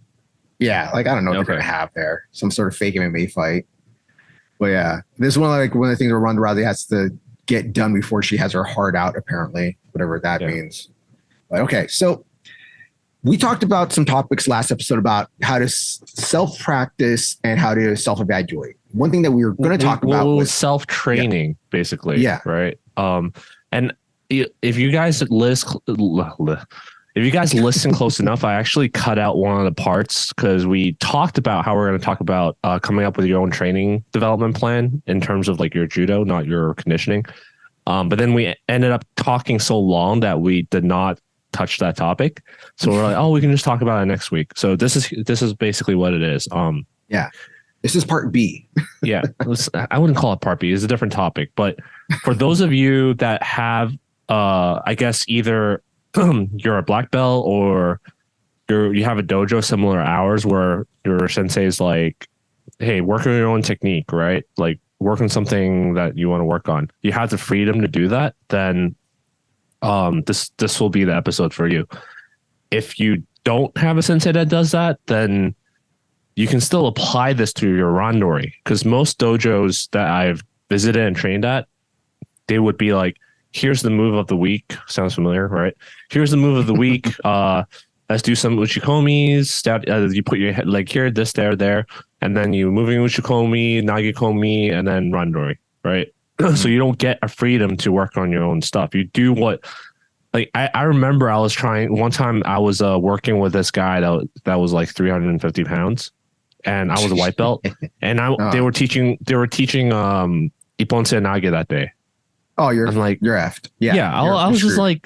Yeah, like I don't know what they're gonna have there. Some sort of fake MMA fight. But yeah, this is one of the things where Ronda Rousey has to get done before she has her heart out, apparently, whatever that means. But okay, so we talked about some topics last episode about how to self-practice and how to self-evaluate. One thing that we were going to talk about was self-training, basically. Yeah. Right. And if you guys listen close enough, I actually cut out one of the parts because we talked about how we're going to talk about coming up with your own training development plan in terms of like your judo, not your conditioning. But then we ended up talking so long that we did not touch that topic. So we're like, we can just talk about it next week. So this is basically what it is. Yeah. This is part B. Yeah. I wouldn't call it part B. It's a different topic. But for those of you that have, I guess either you're a black belt or you have a dojo similar to ours where your sensei is like, hey, work on your own technique, right? Like work on something that you want to work on. You have the freedom to do that, then this will be the episode for you. If you don't have a sensei that does that, then you can still apply this to your Randori, because most dojos that I've visited and trained at, they would be like, here's the move of the week. Sounds familiar, right? Here's the move of the week. Let's do some uchikomis. You put your head like here, this, there, and then you moving uchikomi, nagikomi, and then randori, right? So you don't get a freedom to work on your own stuff. You do what, like I remember I was trying one time. I was working with this guy that was like 350 pounds, and I was a white belt, and they were teaching Ipponse Nage that day. Oh, you're effed. Yeah. I was just like,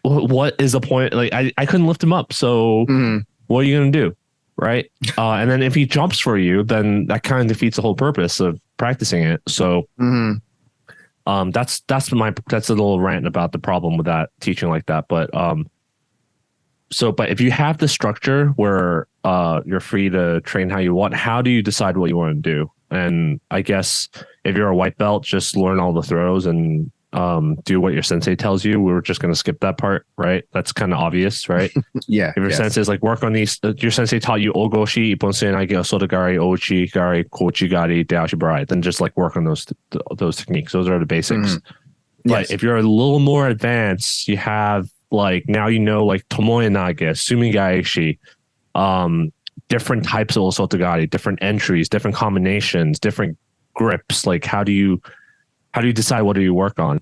what is the point? Like I couldn't lift him up. So what are you gonna do, right? And then if he jumps for you, then that kind of defeats the whole purpose of practicing it. So that's a little rant about the problem with that teaching like that. But but if you have the structure where you're free to train how you want, how do you decide what you want to do? And I guess if you're a white belt, just learn all the throws and do what your sensei tells you. We were just going to skip that part, right? That's kind of obvious, right? Yeah. If your sensei is like, work on these, your sensei taught you ogoshi, ipponse nage, osotogari, ochi-gari, kochi-gari, daoshibarai, then just like work on those techniques. Those are the basics. But if you're a little more advanced, you have like, now you know, like tomoe nage, sumigaishi, different types of osotogari, different entries, different combinations, different grips. Like how do you decide what do you work on?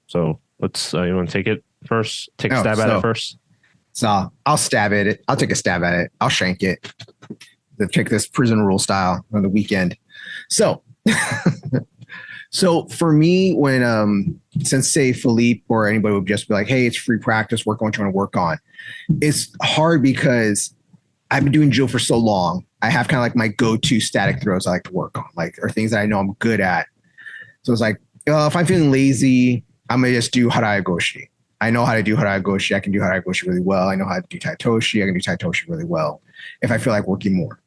So let's you want to take it first? Take a stab at it first. So I'll stab at it. I'll take a stab at it. I'll shank it. Take this prison rule style on the weekend. So for me, when Sensei Philippe or anybody would just be like, hey, it's free practice, work on what you want to work on. It's hard because I've been doing Judo for so long. I have kind of like my go-to static throws I like to work on, like, or things that I know I'm good at. So it's like, if I'm feeling lazy, I'm going to just do Harai Goshi. I know how to do Harai Goshi. I can do Harai Goshi really well. I know how to do Taitoshi. I can do Taitoshi really well if I feel like working more.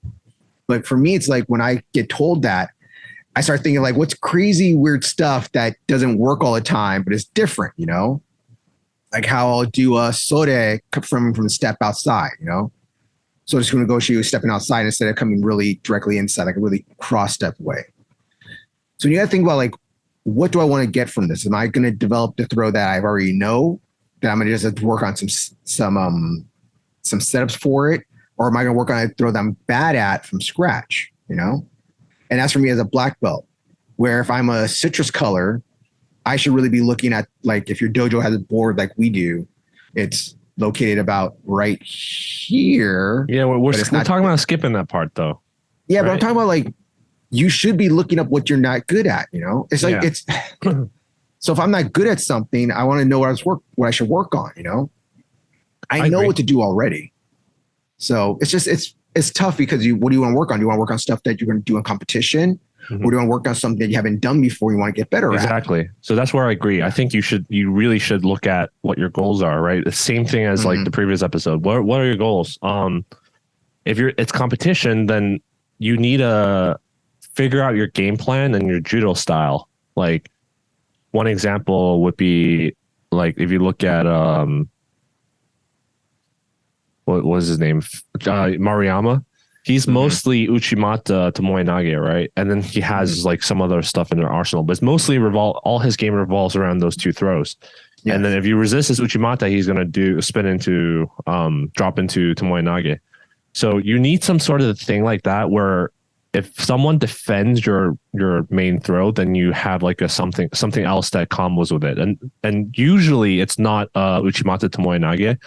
But for me, it's like when I get told that, I start thinking like, what's crazy, weird stuff that doesn't work all the time, but it's different, you know? Like how I'll do a sore from the step outside, you know? So just going to go shoot stepping outside instead of coming really directly inside, like a really cross step way. So you got to think about like, what do I want to get from this? Am I going to develop the throw that I already know, that I'm going to just have to work on some setups for it? Or am I going to work on a throw that I'm bad at from scratch, you know? And that's for me as a black belt, where if I'm a citrus color, I should really be looking at, like, if your dojo has a board like we do, it's located about right here. Yeah, we're talking about skipping that part though. Yeah, right? But I'm talking about like, you should be looking up what you're not good at, you know? It's like, it's, so if I'm not good at something, I want to know what I should work on, you know? I know what to do already. So it's just, it's tough because what do you want to work on? Do you want to work on stuff that you're going to do in competition? Or do you want to work on something that you haven't done before you want to get better at? Exactly. So that's where I agree. I think you really should look at what your goals are, right? The same thing as like the previous episode. What are your goals? If it's competition, then you need to figure out your game plan and your judo style. Like one example would be like, if you look at, what was his name? Maruyama. He's mostly Uchimata Tomoe Nage, right? And then he has like some other stuff in their arsenal, but it's mostly all his game revolves around those two throws. Yes. And then if you resist his Uchimata, he's going to spin into, drop into Tomoe Nage. So you need some sort of thing like that where if someone defends your main throw, then you have like something else that combos with it. And usually it's not Uchimata Tomoe Nage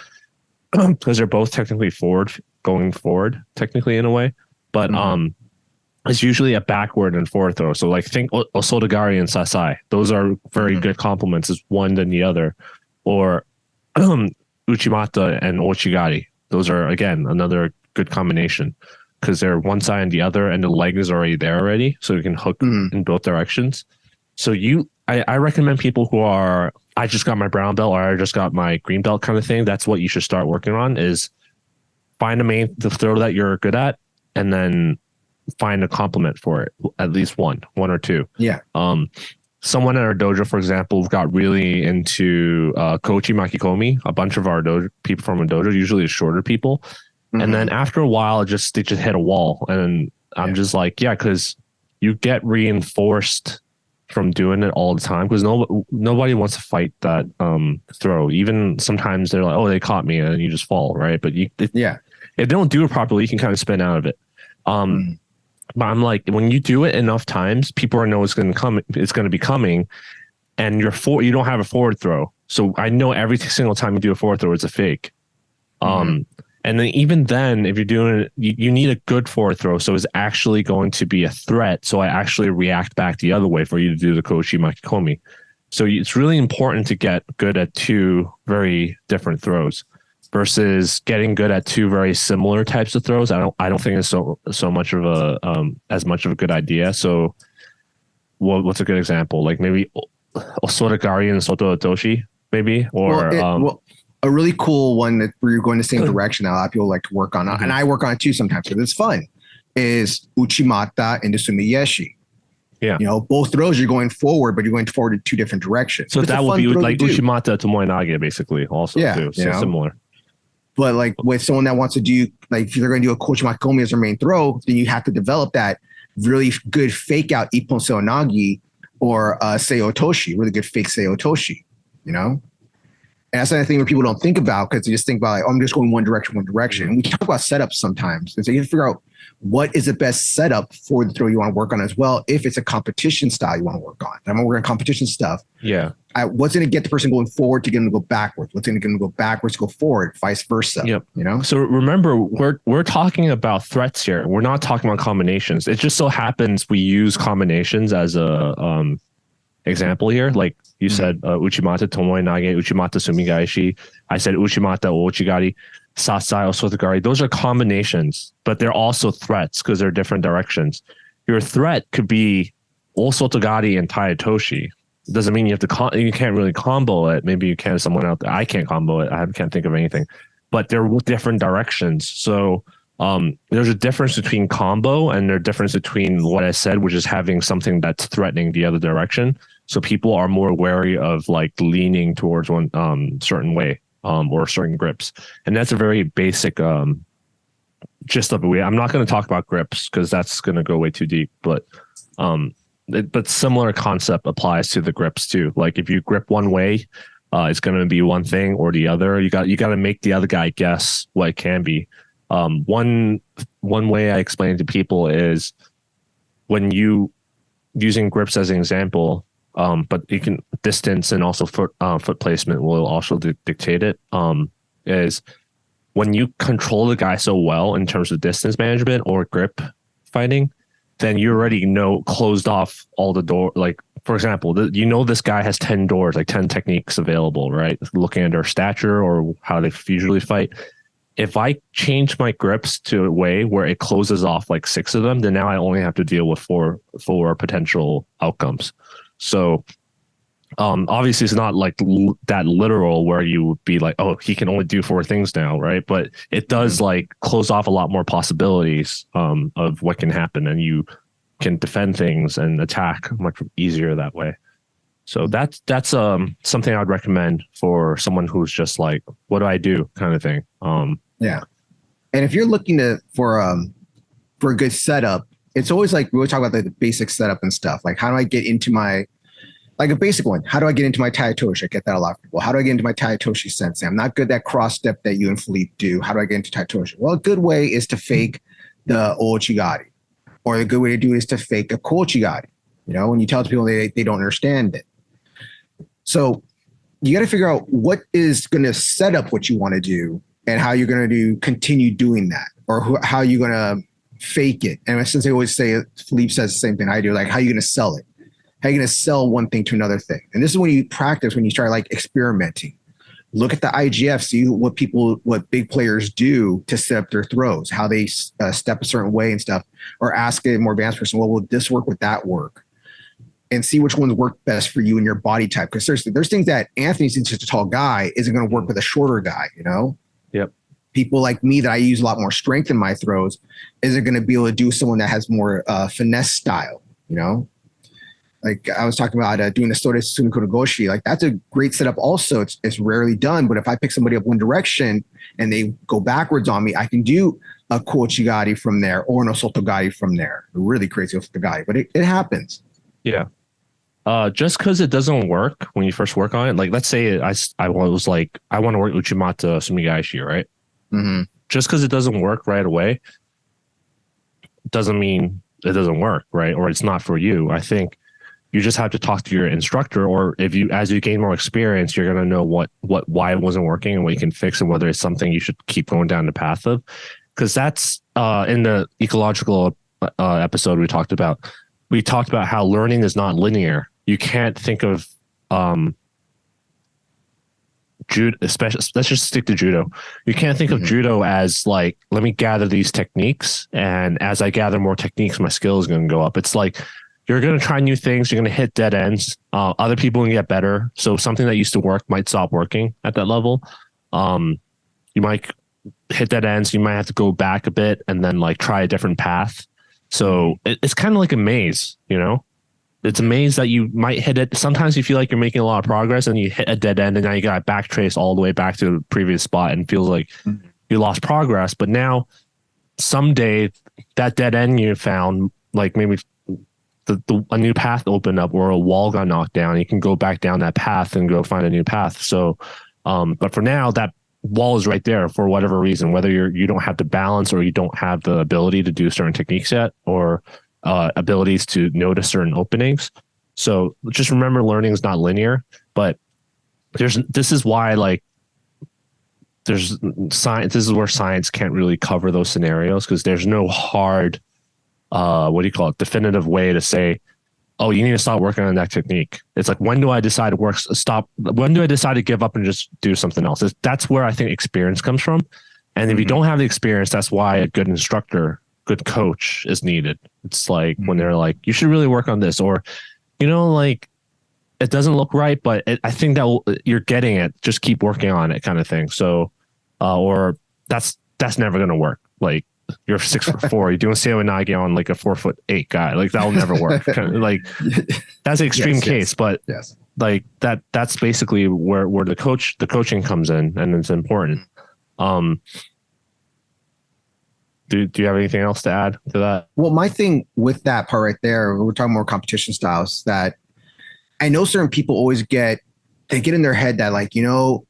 because they're both technically going forward technically in a way, but it's usually a backward and forward throw. So like think Osotogari and Sasai. Those are very good complements as one than the other. Or Uchimata and Ochigari. Those are again another good combination because they're one side and the other and the leg is already there already. So you can hook in both directions. So I recommend people who are, I just got my brown belt or I just got my green belt kind of thing. That's what you should start working on is find the throw that you're good at, and then find a complement for it. At least one or two. Yeah. Someone at our dojo, for example, got really into Kochi Makikomi. A bunch of our people from our dojo, usually shorter people, and then after a while, they just hit a wall. And I'm just like, yeah, because you get reinforced from doing it all the time because nobody wants to fight that throw. Even sometimes they're like, oh, they caught me, and then you just fall, right? But if they don't do it properly, you can kind of spin out of it. But I'm like, when you do it enough times, people know it's going to come. It's going to be coming, and you don't have a forward throw. So I know every single time you do a forward throw, it's a fake. And then even then, if you're doing it, you need a good forward throw. So it's actually going to be a threat. So I actually react back the other way for you to do the Koshi Makikomi. So it's really important to get good at two very different throws versus getting good at two very similar types of throws. I don't think it's so much of a as much of a good idea. So what's a good example? Like maybe Osotogari and Soto Otoshi, maybe, or a really cool one that where you're going the same direction that a lot of people like to work on, and I work on it too sometimes because it's fun, is Uchimata and the Sumiyeshi. Yeah. You know, both throws you're going forward, but you're going forward in two different directions. So that would be like Uchimata to Moenage, basically, also too. So similar. But like with someone that wants to do, like if they're going to do a Koshi Makikomi as their main throw, then you have to develop that really good fake out Ippon Seonagi or Sei Otoshi, really good fake Sei Otoshi, you know? And that's another thing where people don't think about because they just think about like, oh, I'm just going one direction. And we talk about setups sometimes. And so you have to figure out what is the best setup for the throw you want to work on as well. If it's a competition style you want to work on. I'm working on competition stuff. Yeah. What's going to get the person going forward to get them to go backwards? What's going to get them to go backwards to go forward? Vice versa. Yep. You know? So remember, we're talking about threats here. We're not talking about combinations. It just so happens we use combinations as a example here. Like you said, Uchimata Tomoe Nage, Uchimata Sumigaishi. I said Uchimata Ochigari, Sasai Osotogari. Those are combinations, but they're also threats because they're different directions. Your threat could be Osotogari and Taitoshi. Doesn't mean you have to. You can't really combo it. Maybe you can. Someone out there. I can't combo it. I can't think of anything. But they're different directions. So there's a difference between combo and there's a difference between what I said, which is having something that's threatening the other direction. So people are more wary of like leaning towards one certain way or certain grips. And that's a very basic gist of it. I'm not going to talk about grips because that's going to go way too deep. But similar concept applies to the grips too. Like if you grip one way, it's going to be one thing or the other. You got to make the other guy guess what it can be. One way I explain it to people is when you using grips as an example, but you can distance and also foot placement will also dictate it. Is when you control the guy so well in terms of distance management or grip fighting, then you already closed off all the door. Like for example, this guy has 10 doors, like 10 techniques available, right? Looking at their stature or how they usually fight. If I change my grips to a way where it closes off like 6 of them, then now I only have to deal with four potential outcomes. So obviously it's not like that literal where you would be like, oh, he can only do 4 things now, right? But it does like close off a lot more possibilities of what can happen, and you can defend things and attack much easier that way. So that's something I'd recommend for someone who's just like, what do I do kind of thing. Yeah. And if you're looking for a good setup, it's always like, we always talk about the basic setup and stuff. Like, how do I get into like a basic one? How do I get into my Taitoshi? I get that a lot of people. How do I get into my Taitoshi sensei? I'm not good at that cross step that you and Philippe do. How do I get into Taitoshi? Well, a good way is to fake the Ochigari, or a good way to do it is to fake a Kochigari. You know, when you tell people they don't understand it. So you got to figure out what is going to set up what you want to do and how you're going to continue doing that, or how you're going to fake it. And since they always say, Philippe says the same thing I do, like, how are you going to sell it? How are you going to sell one thing to another thing? And this is when you practice, when you start like experimenting. Look at the IJF, see what big players do to set up their throws, how they step a certain way and stuff, or ask a more advanced person, well, will this work? Would that work? And see which ones work best for you and your body type. Because there's things that Anthony, since he's a tall guy, isn't going to work with a shorter guy, you know? Yep. People like me that I use a lot more strength in my throws isn't going to be able to do someone that has more finesse style, you know? like I was talking about doing the Sore Sunko Goshi, like that's a great setup also. It's rarely done, but if I pick somebody up one direction and they go backwards on me, I can do a Kochigari from there or an Osotogari from there. A really crazy Osotogari, but it happens. Yeah. Just because it doesn't work when you first work on it, like let's say I was like, I want to work Uchimata Sumigaishi, right? Mm-hmm. Just because it doesn't work right away doesn't mean it doesn't work, right? Or it's not for you. I think you just have to talk to your instructor, or if you, as you gain more experience, you're going to know why it wasn't working and what you can fix and whether it's something you should keep going down the path of. Because that's in the ecological episode we talked about how learning is not linear. You can't think of Judo, especially, let's just stick to Judo. You can't think of Judo as like, let me gather these techniques, and as I gather more techniques, my skill is going to go up. It's like, you're going to try new things. You're going to hit dead ends. Other people can get better. So something that used to work might stop working at that level. You might hit dead ends. You might have to go back a bit and then like try a different path. So it's kind of like a maze, you know? It's a maze that you might hit it. Sometimes you feel like you're making a lot of progress and you hit a dead end and now you got to backtrace all the way back to the previous spot and feels like you lost progress. But now someday that dead end you found, like maybe a new path opened up or a wall got knocked down. You can go back down that path and go find a new path. So, but for now, that wall is right there for whatever reason, whether you don't have the balance or you don't have the ability to do certain techniques yet, or abilities to notice certain openings. So just remember, learning is not linear, but this is why like there's science. This is where science can't really cover those scenarios, because there's no hard definitive way to say, oh, you need to stop working on that technique. It's like, when do I decide to stop? When do I decide to give up and just do something else? That's where I think experience comes from. And if you don't have the experience, that's why a good instructor, good coach is needed. It's like when they're like, you should really work on this, or, you know, like it doesn't look right, but I think that you're getting it. Just keep working on it, kind of thing. So, or that's never going to work. Like, you're 6'4", you're doing Seiwa Nage on like a 4'8" guy. Like, that'll never work. Like, that's an extreme case, but like that's basically where the coaching comes in, and it's important. Do you have anything else to add to that? Well, my thing with that part right there, we're talking more competition styles, that I know certain people always get in their head that, like, you know,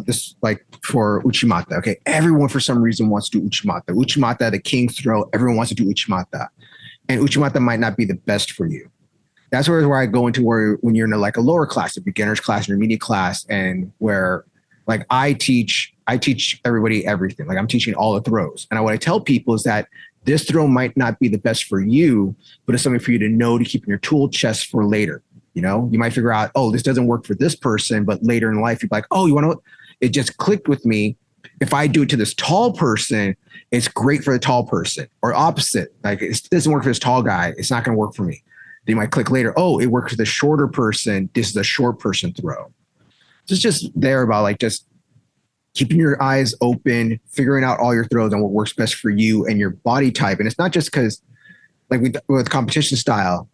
this, like for Uchimata, okay, everyone for some reason wants to do Uchimata, the king throw, everyone wants to do Uchimata, and Uchimata might not be the best for you. That's where I go into when you're in a lower class, a beginner's class, intermediate class, and where like I teach everybody everything. Like, I'm teaching all the throws, and what I tell people is that this throw might not be the best for you, but it's something for you to know to keep in your tool chest for later. You know, you might figure out, oh, this doesn't work for this person, but later in life, you're like, oh, you want to, it just clicked with me. If I do it to this tall person, it's great for the tall person, or opposite. Like, it doesn't work for this tall guy, it's not going to work for me. Then you might click later, oh, it works for the shorter person. This is a short person throw. So it's just there about like just keeping your eyes open, figuring out all your throws and what works best for you and your body type. And it's not just because, like with competition style,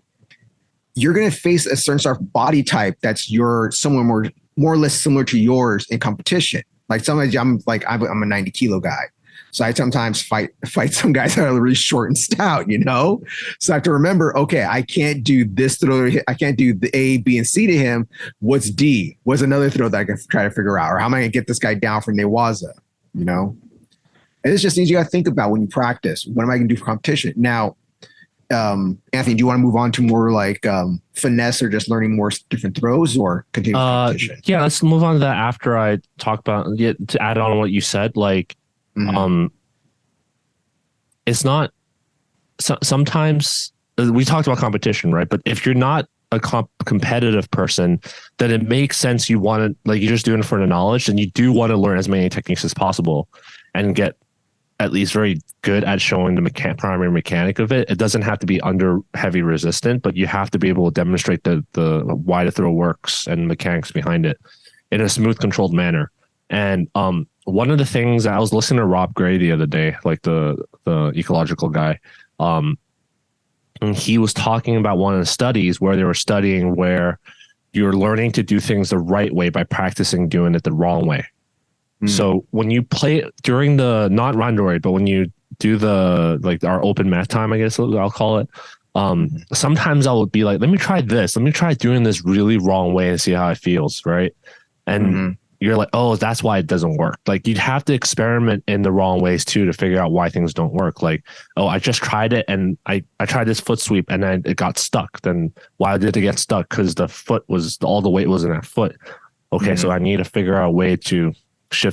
you're going to face a certain sort of body type that's somewhere more or less similar to yours in competition. Like, sometimes I'm a 90 kilo guy, so I sometimes fight some guys that are really short and stout, you know? So I have to remember, okay, I can't do this throw. I can't do the A, B, and C to him. What's D? What's another throw that I can try to figure out? Or how am I going to get this guy down from Newaza, you know? And it's just things you got to think about when you practice. What am I going to do for competition? Now, Anthony, do you want to move on to more like finesse, or just learning more different throws, or continue competition? Yeah, let's move on to that after I talk about, to add on what you said. Like, it's not, sometimes we talked about competition, right? But if you're not a competitive person, then it makes sense you want to, like, you're just doing it for the knowledge, and you do want to learn as many techniques as possible and get at least very good at showing the primary mechanic of it. It doesn't have to be under heavy resistant, but you have to be able to demonstrate the why the throw works and mechanics behind it in a smooth, controlled manner. And one of the things, I was listening to Rob Gray the other day, like the ecological guy, And he was talking about one of the studies where they were studying where you're learning to do things the right way by practicing doing it the wrong way. So when you play during the, not Randori, but when you do the, like our open mat time, I guess I'll call it. Sometimes I would be like, let me try this. Let me try doing this really wrong way and see how it feels. Right. And you're like, oh, that's why it doesn't work. Like you'd have to experiment in the wrong ways too, to figure out why things don't work. Like, oh, I just tried it and I tried this foot sweep and then it got stuck. Then why did it get stuck? Because the foot was, all the weight was in that foot. Okay. So I need to figure out a way to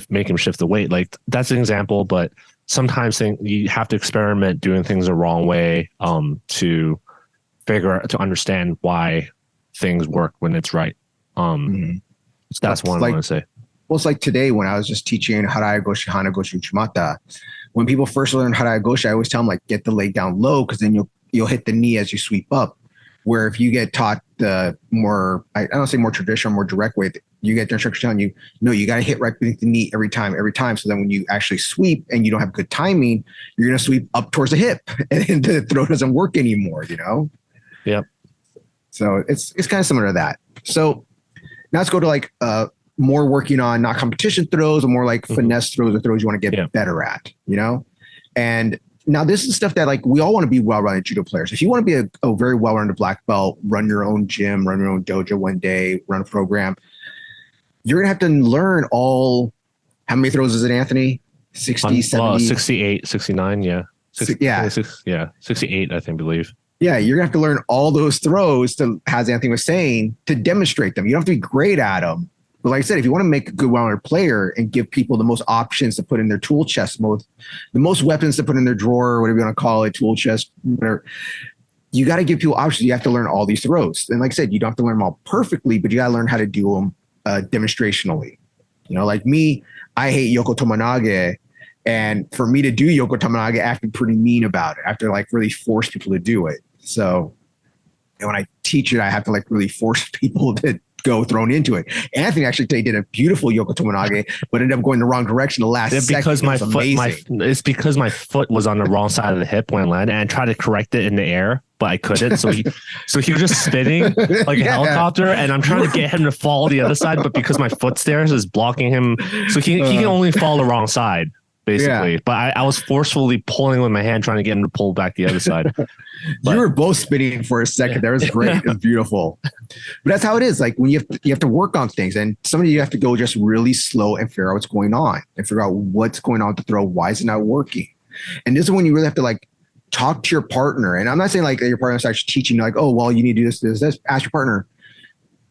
make him shift the weight. Like that's an example, but sometimes you have to experiment doing things the wrong way to understand why things work when it's right. So that's one I want to say. Well, it's like today when I was just teaching Harai Goshi, Hana Goshi, Uchimata. When people first learn Harai Goshi, I always tell them like get the leg down low because then you'll hit the knee as you sweep up. Where if you get taught the more, I don't say more traditional, more direct way, you get the instructor telling you, no, you got to hit right beneath the knee every time. So then when you actually sweep and you don't have good timing, you're going to sweep up towards the hip and the throw doesn't work anymore, you know? Yep. So it's kind of similar to that. So now let's go to like more working on not competition throws or more like finesse throws or throws you want to get better at, you know? And now this is stuff that like we all want to be well-rounded judo players. If you want to be a very well-rounded black belt, run your own gym, run your own dojo one day, run a program, you're going to have to learn how many throws is it, Anthony? 60, 70? 68, 69, yeah. 68, I think, believe. Yeah, you're going to have to learn all those throws to, as Anthony was saying, to demonstrate them. You don't have to be great at them. But like I said, if you want to make a good well-rounded player and give people the most options to put in their tool chest, the most weapons to put in their drawer, whatever you want to call it, tool chest, whatever, you got to give people options. You have to learn all these throws. And like I said, you don't have to learn them all perfectly, but you got to learn how to do them demonstrationally. You know, like me, I hate Yoko Tomonage. And for me to do Yoko Tomonage, I have to be pretty mean about it. I have to like really force people to do it. So when I teach it, I have to like really force people to go thrown into it. Anthony actually did a beautiful Yoko Tomonage, but ended up going the wrong direction the last second. It's because my foot was on the wrong side of the hip when I landed, and I tried to correct it in the air, but I couldn't. So he was just spinning like a helicopter, and I'm trying to get him to fall the other side, but because my foot stairs is blocking him, so he can only fall the wrong side. Basically, but I was forcefully pulling with my hand, trying to get him to pull back the other side. You were both spinning for a second. That was great. It was beautiful. But that's how it is. Like when you have to work on things, and some of you have to go just really slow and figure out what's going on and figure out what's going on with the throw. Why is it not working? And this is when you really have to like talk to your partner. And I'm not saying like that your partner's actually teaching you like, oh, well, you need to do this. Ask your partner,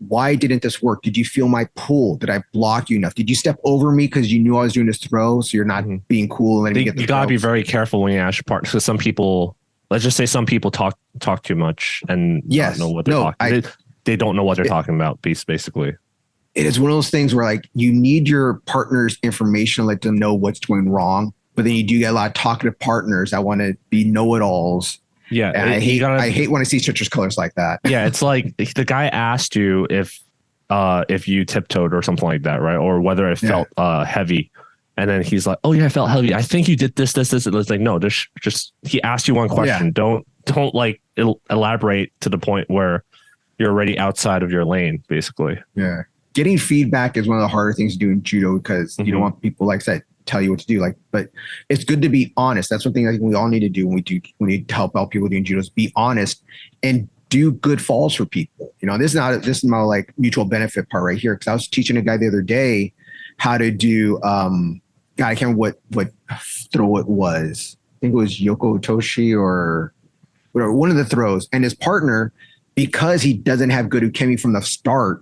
why didn't this work? Did you feel my pull? Did I block you enough? Did you step over me because you knew I was doing this throw? So you're not being cool and you got to be very careful when you ask your partner. Because some people, let's just say some people talk too much and don't know what they're talking. They don't know what they're talking about, basically. It is one of those things where like you need your partner's information to let them know what's going wrong. But then you do get a lot of talkative partners that want to be know-it-alls. Yeah, and I hate when I see citrus colors like that. Yeah, it's like the guy asked you if you tiptoed or something like that, right? Or whether it felt heavy, and then he's like, "Oh yeah, I felt heavy. I think you did this." It's like, no, just he asked you one question. Yeah. Don't like elaborate to the point where you're already outside of your lane, basically. Yeah, getting feedback is one of the harder things to do in judo because you don't want people, like I said, tell you what to do. Like, but it's good to be honest. That's one thing I think we all need to do when we need to help out people doing judo is be honest and do good falls for people. You know, this is my like mutual benefit part right here. Cause I was teaching a guy the other day how to do, God, I can't remember what throw it was. I think it was Yoko Toshi or whatever, one of the throws. And his partner, because he doesn't have good ukemi from the start,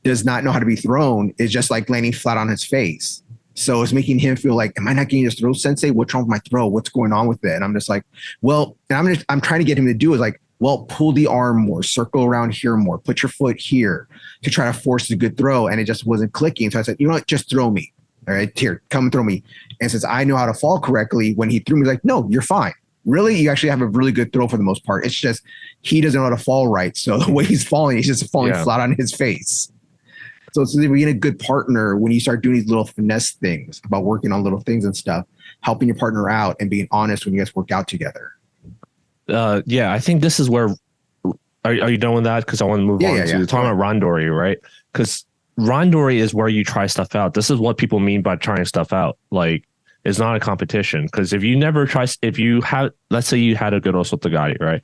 does not know how to be thrown, is just like landing flat on his face. So it's making him feel like, am I not getting this throw, sensei? What's wrong with my throw? What's going on with it? And I'm just like, well, and I'm trying to get him to do is like, well, pull the arm more, circle around here more, put your foot here to try to force a good throw. And it just wasn't clicking. So I said, you know what? Just throw me. All right, here, come and throw me. And since I know how to fall correctly, when he threw me, he's like, no, you're fine. Really, you actually have a really good throw for the most part. It's just he doesn't know how to fall right. So the way he's falling, he's just falling flat on his face. So it's being a good partner when you start doing these little finesse things about working on little things and stuff, helping your partner out and being honest when you guys work out together. I think this is where. Are you done with that? Because I want to move on to talking about Randori, right? Because Randori is where you try stuff out. This is what people mean by trying stuff out. Like, it's not a competition. Because if you never try, let's say you had a good Osotogari, right?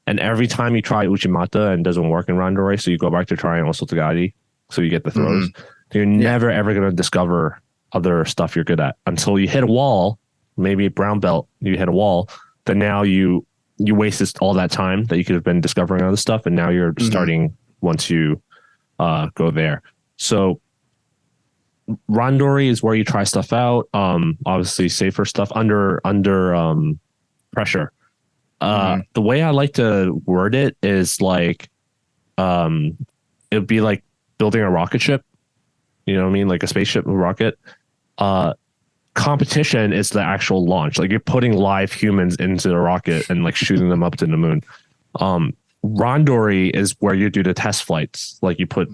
And every time you try Uchimata and it doesn't work in Randori, so you go back to trying Osotogari, so you get the throws. You're never ever going to discover other stuff you're good at until you hit a wall, maybe a brown belt. You hit a wall, then now you wasted all that time that you could have been discovering other stuff, and now you're starting once you go there. So Randori is where you try stuff out. Obviously safer stuff under pressure. The way I like to word it is like it would be like building a rocket ship. You know what I mean? Like a spaceship, a rocket. Competition is the actual launch. Like you're putting live humans into the rocket and like shooting them up to the moon. Randori is where you do the test flights. Like you put,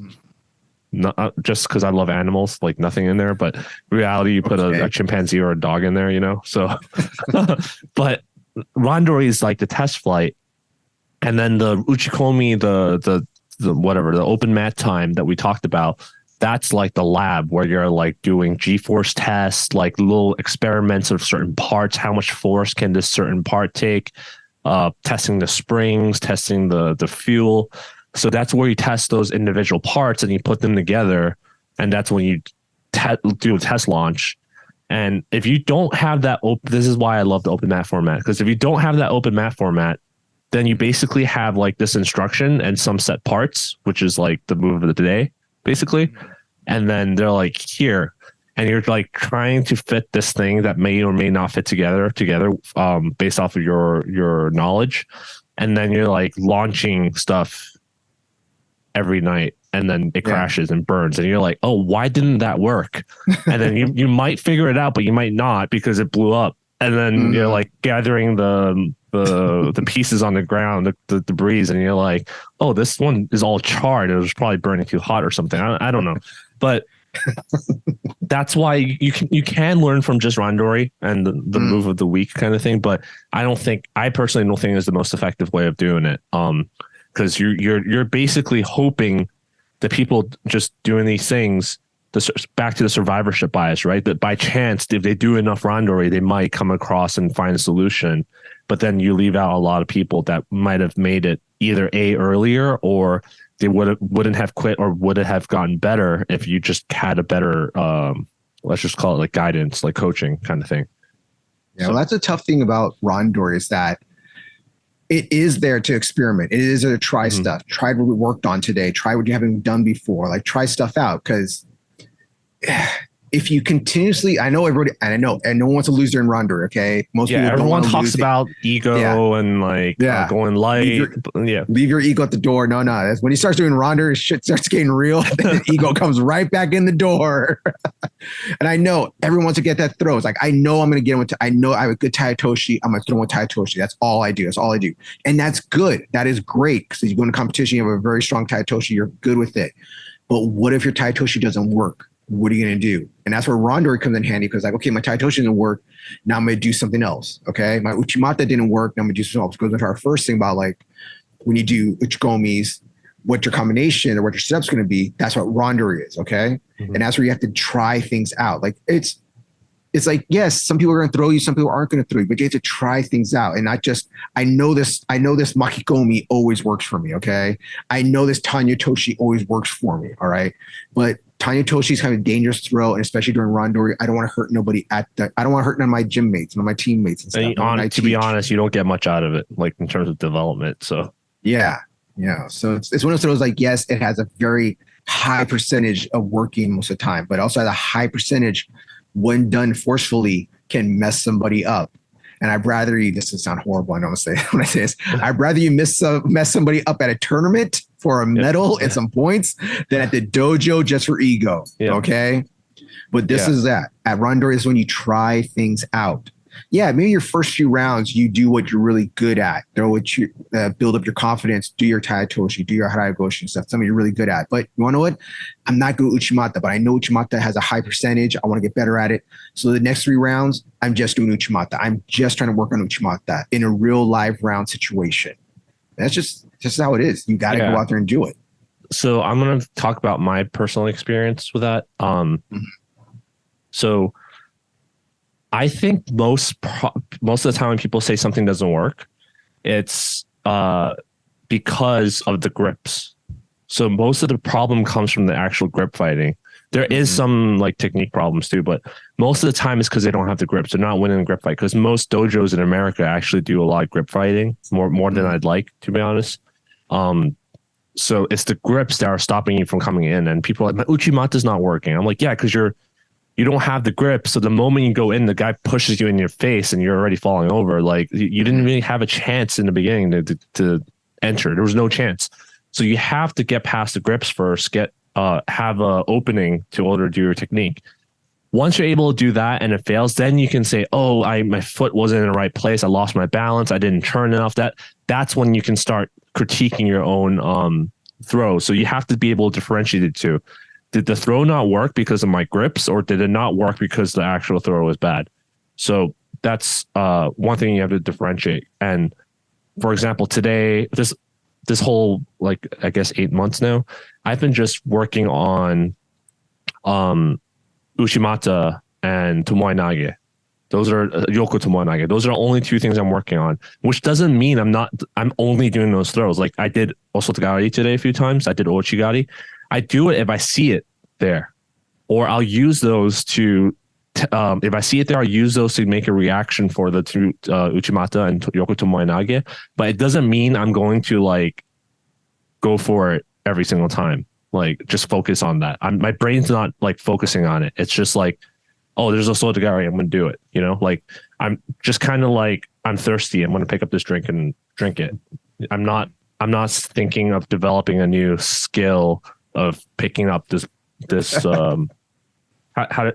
just because I love animals, like nothing in there, but in reality, you put a chimpanzee or a dog in there, you know? So, but Randori is like the test flight. And then the Uchikomi, the open mat time that we talked about, that's like the lab where you're like doing G-force tests, like little experiments of certain parts. How much force can this certain part take? Testing the springs, testing the fuel. So that's where you test those individual parts and you put them together. And that's when you do a test launch. And if you don't have that this is why I love the open mat format. Because if you don't have that open mat format, then you basically have like this instruction and some set parts, which is like the move of the day, basically. And then they're like, here, and you're like trying to fit this thing that may or may not fit together based off of your knowledge. And then you're like launching stuff every night, and then it crashes and burns. And you're like, oh, why didn't that work? And then you might figure it out, but you might not because it blew up. And then you're like gathering the pieces on the ground, the debris, and you're like, oh, this one is all charred. It was probably burning too hot or something. I don't know. But that's why you can learn from just Randori and the move of the week kind of thing. But I personally don't think it's the most effective way of doing it. Because you're basically hoping that people just doing these things, back to the survivorship bias, right? That by chance, if they do enough Randori, they might come across and find a solution. But then you leave out a lot of people that might have made it either earlier, or they wouldn't have quit, or would have gotten better if you just had a better, let's just call it like guidance, like coaching kind of thing. Yeah, well, that's a tough thing about Randori is that it is there to experiment. It is there to try stuff. Try what we worked on today. Try what you haven't done before. Like try stuff out, because if you continuously, I know everybody, and no one wants to lose their Randori. Okay, most people everyone talks about ego and like going light. Leave your ego at the door. No, that's when he starts doing Randori, shit starts getting real. Then ego comes right back in the door. And I know everyone wants to get that throw. It's like I know I'm going to get him. I know I have a good Taitoshi. I'm going to throw with Taitoshi. That's all I do. And that's good. That is great, because you go into competition, you have a very strong Taitoshi. You're good with it. But what if your Taitoshi doesn't work? What are you going to do? And that's where Randori comes in handy, because like, okay, my Taitoshi didn't work. Now I'm going to do something else. Okay. My Uchimata didn't work. Now I'm going to do something else. Goes into our first thing about like, when you do Uchikomis, what your combination or what your setup's going to be. That's what Randori is. Okay. And that's where you have to try things out. Like it's like, yes, some people are going to throw you, some people aren't going to throw you, but you have to try things out. And not just, I know this Makikomi always works for me. Okay. I know this Tanya Toshi always works for me. All right. But Tanya Toshi is kind of a dangerous throw, and especially during Randori, I don't want to hurt nobody I don't want to hurt none of my gym mates, none of my teammates. And stuff. To be honest, you don't get much out of it, like in terms of development. So yeah. So it's one of those, like, yes, it has a very high percentage of working most of the time, but also has a high percentage when done forcefully can mess somebody up. And I'd rather you, this will sound horrible, I know when I say this, I'd rather you mess somebody up at a tournament for a medal and some points than at the dojo just for ego. Okay. But this is that. At Randori is when you try things out. yeah, maybe your first few rounds, you do what you're really good at. Throw what you build up your confidence, do your taitoshi, do your haragoshi stuff, something you're really good at. But you want to know what? I'm not good at Uchimata, but I know Uchimata has a high percentage. I want to get better at it. So the next 3 rounds, I'm just doing Uchimata. I'm just trying to work on Uchimata in a real live round situation. That's just how it is. You got to go out there and do it. So I'm going to talk about my personal experience with that. So I think most of the time when people say something doesn't work, it's because of the grips. So most of the problem comes from the actual grip fighting. There is some like technique problems too, but most of the time it's because they don't have the grips. They're not winning the grip fight, because most dojos in America actually do a lot of grip fighting, more than I'd like, to be honest. So it's the grips that are stopping you from coming in, and people are like, my Uchimata's not working. I'm like, yeah, because you don't have the grip. So the moment you go in, the guy pushes you in your face and you're already falling over. Like you didn't really have a chance in the beginning to enter. There was no chance. So you have to get past the grips first, have a opening to order do your technique. Once you're able to do that and it fails, then you can say, oh, my foot wasn't in the right place. I lost my balance. I didn't turn enough. That's when you can start critiquing your own throw. So you have to be able to differentiate the two. Did the throw not work because of my grips, or did it not work because the actual throw was bad? So that's one thing you have to differentiate. And for example, today, this whole, like, I guess 8 months now, I've been just working on Uchimata and Tomoe Nage. Those are Yoko Tomoe Nage. Those are the only 2 things I'm working on, which doesn't mean I'm only doing those throws. Like I did Osotogari today a few times. I did Ochigari. I do it if I see it there, or I'll use those to, if I see it there, I'll use those to make a reaction for the 2 Uchimata and Yoko Tomoe Nage. But it doesn't mean I'm going to like go for it every single time. Like just focus on that. My brain's not like focusing on it. It's just like, oh, there's a Osotogari, I'm going to do it. You know, like I'm just kind of like, I'm thirsty, I'm going to pick up this drink and drink it. I'm not thinking of developing a new skill of picking up this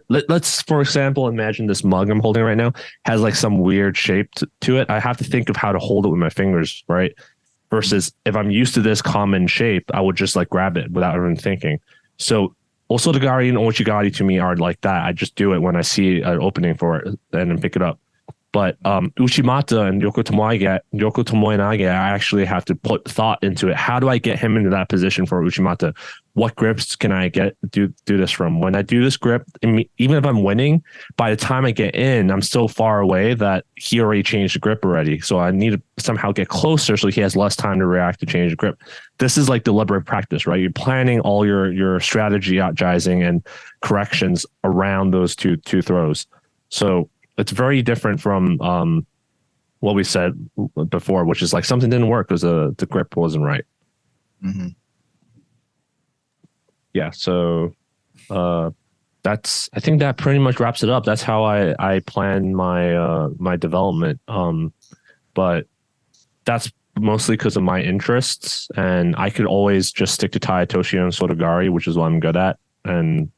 let's for example imagine this mug I'm holding right now has like some weird shape to it. I have to think of how to hold it with my fingers, right? Versus if I'm used to this common shape, I would just like grab it without even thinking. So Osotogari and Ochigari to me are like that. I just do it when I see an opening for it and then pick it up. But Uchimata and Yoko Tomoe Nage, I actually have to put thought into it. How do I get him into that position for Uchimata? What grips can I do this from? When I do this grip, even if I'm winning, by the time I get in, I'm so far away that he already changed the grip already. So I need to somehow get closer so he has less time to react to change the grip. This is like deliberate practice, right? You're planning all your strategizing and corrections around those two throws. So it's very different from what we said before, which is like something didn't work because the grip wasn't right. Mm-hmm. Yeah, so I think that pretty much wraps it up. That's how I plan my development. But that's mostly because of my interests, and I could always just stick to Taitoshi and Sotogari, which is what I'm good at, and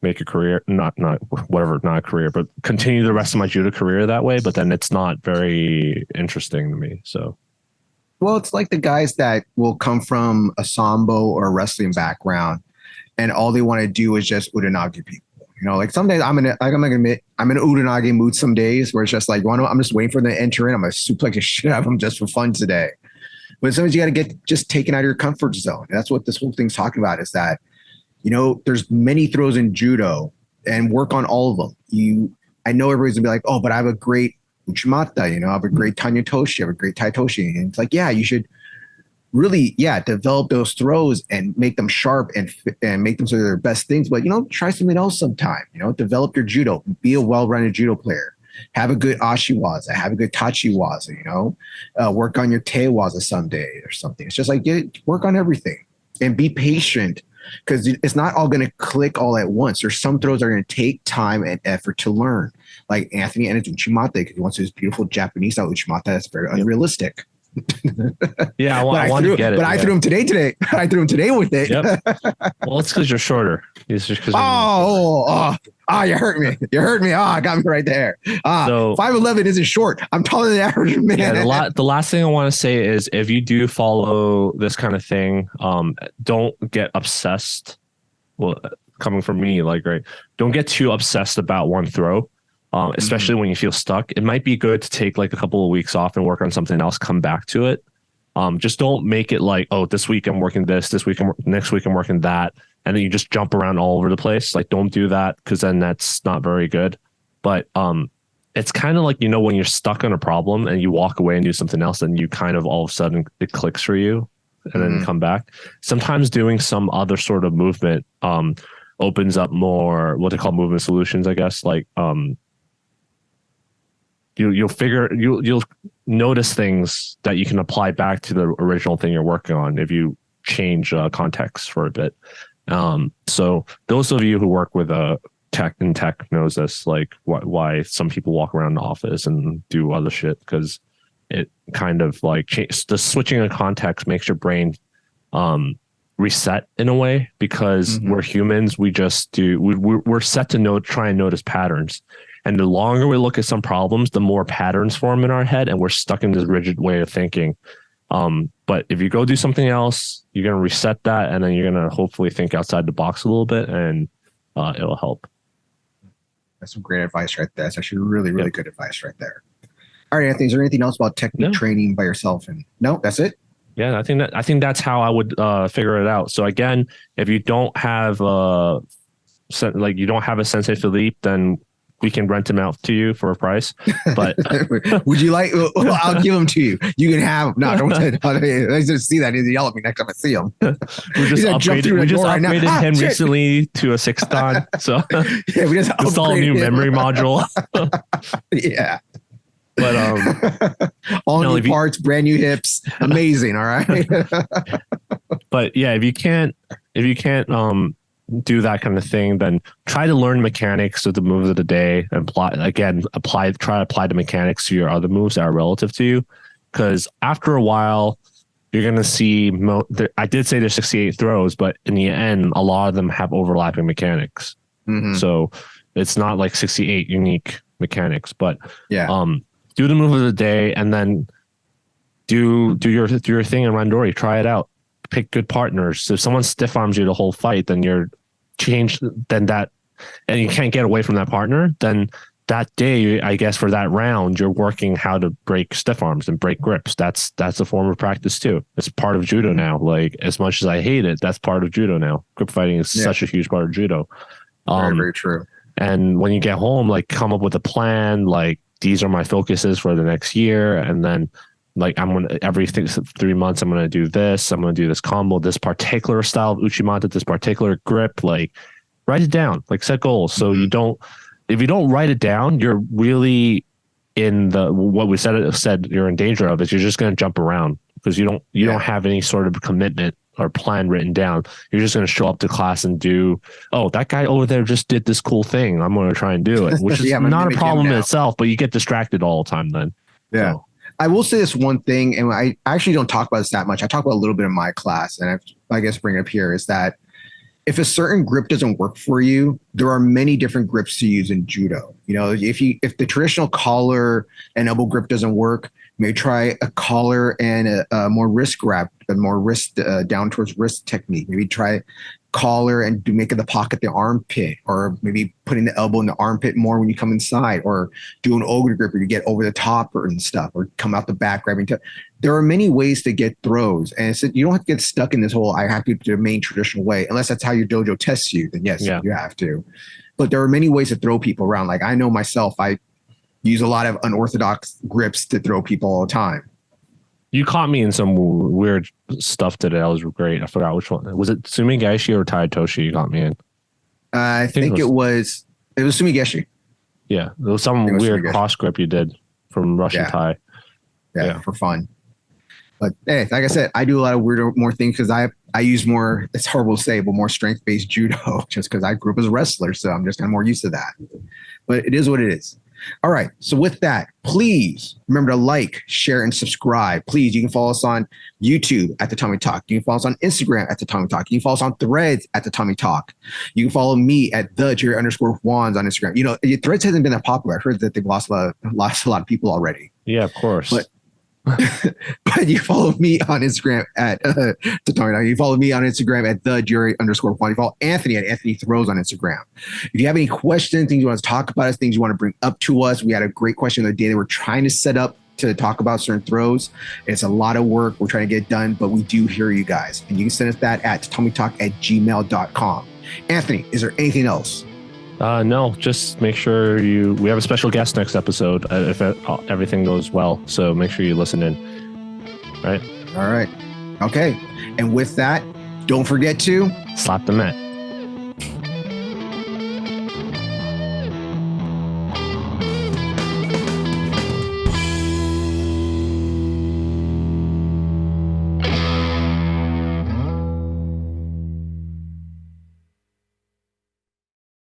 make a career, not a career, but continue the rest of my judo career that way. But then it's not very interesting to me. So, well, it's like the guys that will come from a sambo or a wrestling background, and all they want to do is just uranage people. You know, like some days I'm gonna admit I'm in an uranage mood. Some days where it's just like, I'm just waiting for them to enter in. I'm gonna suplex the shit out of them just for fun today. But sometimes you got to get just taken out of your comfort zone. And that's what this whole thing's talking about. Is that, you know, there's many throws in judo, and work on all of them. I know everybody's gonna be like, oh, but I have a great Uchimata, you know, I have a great Tanya Toshi, I have a great Taitoshi. And it's like, yeah, you should really, develop those throws and make them sharp and make them so they're their best things. But, you know, try something else sometime, you know, develop your judo, be a well-rounded judo player, have a good ashiwaza, have a good tachiwaza, you know, work on your teiwaza someday or something. It's just like, work on everything and be patient, because it's not all going to click all at once. There's some throws that are going to take time and effort to learn, like Anthony and his Uchimata, because he wants his beautiful Japanese style Uchimata that's very unrealistic. Yeah, I want to get it. But I threw him today. I threw him today with it. Yep. Well, it's because you're shorter. It's just because. I Ah, you hurt me. You hurt me. Ah, got me right there. So 5'11" isn't short. I'm taller than the average man. Yeah, the last thing I want to say is if you do follow this kind of thing, don't get obsessed. Well, coming from me, like, right, don't get too obsessed about one throw, especially when you feel stuck. It might be good to take like a couple of weeks off and work on something else, come back to it. Just don't make it like, oh, this week I'm working this week, next week I'm working that. And then you just jump around all over the place. Like, don't do that, because then that's not very good. But it's kind of like, when you're stuck on a problem and you walk away and do something else, and you kind of all of a sudden it clicks for you and then come back. Sometimes doing some other sort of movement opens up more what they call movement solutions, I guess. Like you'll notice things that you can apply back to the original thing you're working on if you change context for a bit. So those of you who work with tech knows this, like why some people walk around the office and do other shit, because it kind of like the switching of context makes your brain reset in a way, because we're humans. We just we're set to try and notice patterns. And the longer we look at some problems, the more patterns form in our head, and we're stuck in this rigid way of thinking. But if you go do something else, you're going to reset that, and then you're going to hopefully think outside the box a little bit, and it'll help. That's some great advice right there. That's actually really, really good advice right there. All right, Anthony, is there anything else about technique training by yourself? And no, that's it? Yeah, I think that's how I would figure it out. So again, if you don't have a Sensei Philippe, then we can rent him out to you for a price. But would you like? Well, I'll give him to you. You can have. No, don't. I just see that. He's yell at me next time I see him. We just upgraded him recently to a 6th dan. So yeah, we just install a new memory module. Yeah. But all new parts, brand new hips, amazing. All right. But yeah, if you can't do that kind of thing, then try to learn mechanics of the moves of the day and try to apply the mechanics to your other moves that are relative to you. Because after a while, you're going to see, I did say there's 68 throws, but in the end, a lot of them have overlapping mechanics. So it's not like 68 unique mechanics, but do the move of the day, and then do your thing in Randori. Try it out. Pick good partners. So if someone stiff arms you the whole fight, then you're changed. Then that, and you can't get away from that partner. Then that day, I guess for that round, you're working how to break stiff arms and break grips. That's a form of practice too. It's part of judo now. Like, as much as I hate it, that's part of judo now. Grip fighting is such a huge part of judo. Very, very true. And when you get home, like, come up with a plan. Like, these are my focuses for the next year, and then, like, I'm going to, every 3 months, I'm going to do this. I'm going to do this combo, this particular style of Uchimata, this particular grip. Like, write it down, like, set goals. So if you don't write it down, you're really in what we said you're in danger of, is you're just going to jump around, because you don't have any sort of commitment or plan written down. You're just going to show up to class and do, oh, that guy over there just did this cool thing, I'm going to try and do it, which is not a problem in itself, but you get distracted all the time then. Yeah. So. I will say this one thing, and I actually don't talk about this that much. I talk about a little bit in my class, and I guess bring it up here, is that if a certain grip doesn't work for you, there are many different grips to use in judo. If the traditional collar and elbow grip doesn't work, maybe try a collar and a more wrist grab, a more wrist down towards wrist technique. Maybe try collar and make the pocket the armpit, or maybe putting the elbow in the armpit more when you come inside, or do an ogre grip where you get over the top and stuff, or come out the back grabbing. There are many ways to get throws, and you don't have to get stuck in this whole I have to do the main traditional way, unless that's how your dojo tests you. Then yes, you have to. But there are many ways to throw people around. Like, I know myself, I use a lot of unorthodox grips to throw people all the time. You caught me in some weird stuff today. That was great. I forgot which one. Was it Sumigaeshi or Tai Toshi you got me in? I think it was Sumigaeshi. Yeah. There was some weird cross grip you did from Russian Thai. Yeah, for fun. But hey, like I said, I do a lot of more things, because I use more, it's horrible to say, but more strength-based judo, just because I grew up as a wrestler. So I'm just kind of more used to that. But it is what it is. All right. So with that, please remember to like, share, and subscribe. Please, you can follow us on YouTube at Tatami Talk. You can follow us on Instagram at Tatami Talk. You can follow us on Threads at Tatami Talk. You can follow me at _Juans on Instagram. You know, Threads hasn't been that popular. I heard that they've lost a lot of people already. Yeah, of course. But you follow me on Instagram at Tatami. You follow me on Instagram at _Juan. You follow Anthony at Anthony Throws on Instagram. If you have any questions, things you want to talk about us, things you want to bring up to us, we had a great question the other day that we're trying to set up to talk about certain throws. It's a lot of work we're trying to get done, but we do hear you guys. And you can send us that at tatamitalk@gmail.com. Anthony, is there anything else? No, just make sure we have a special guest next episode if everything goes well. So make sure you listen in. Right? All right. Okay. And with that, don't forget to slap the mat.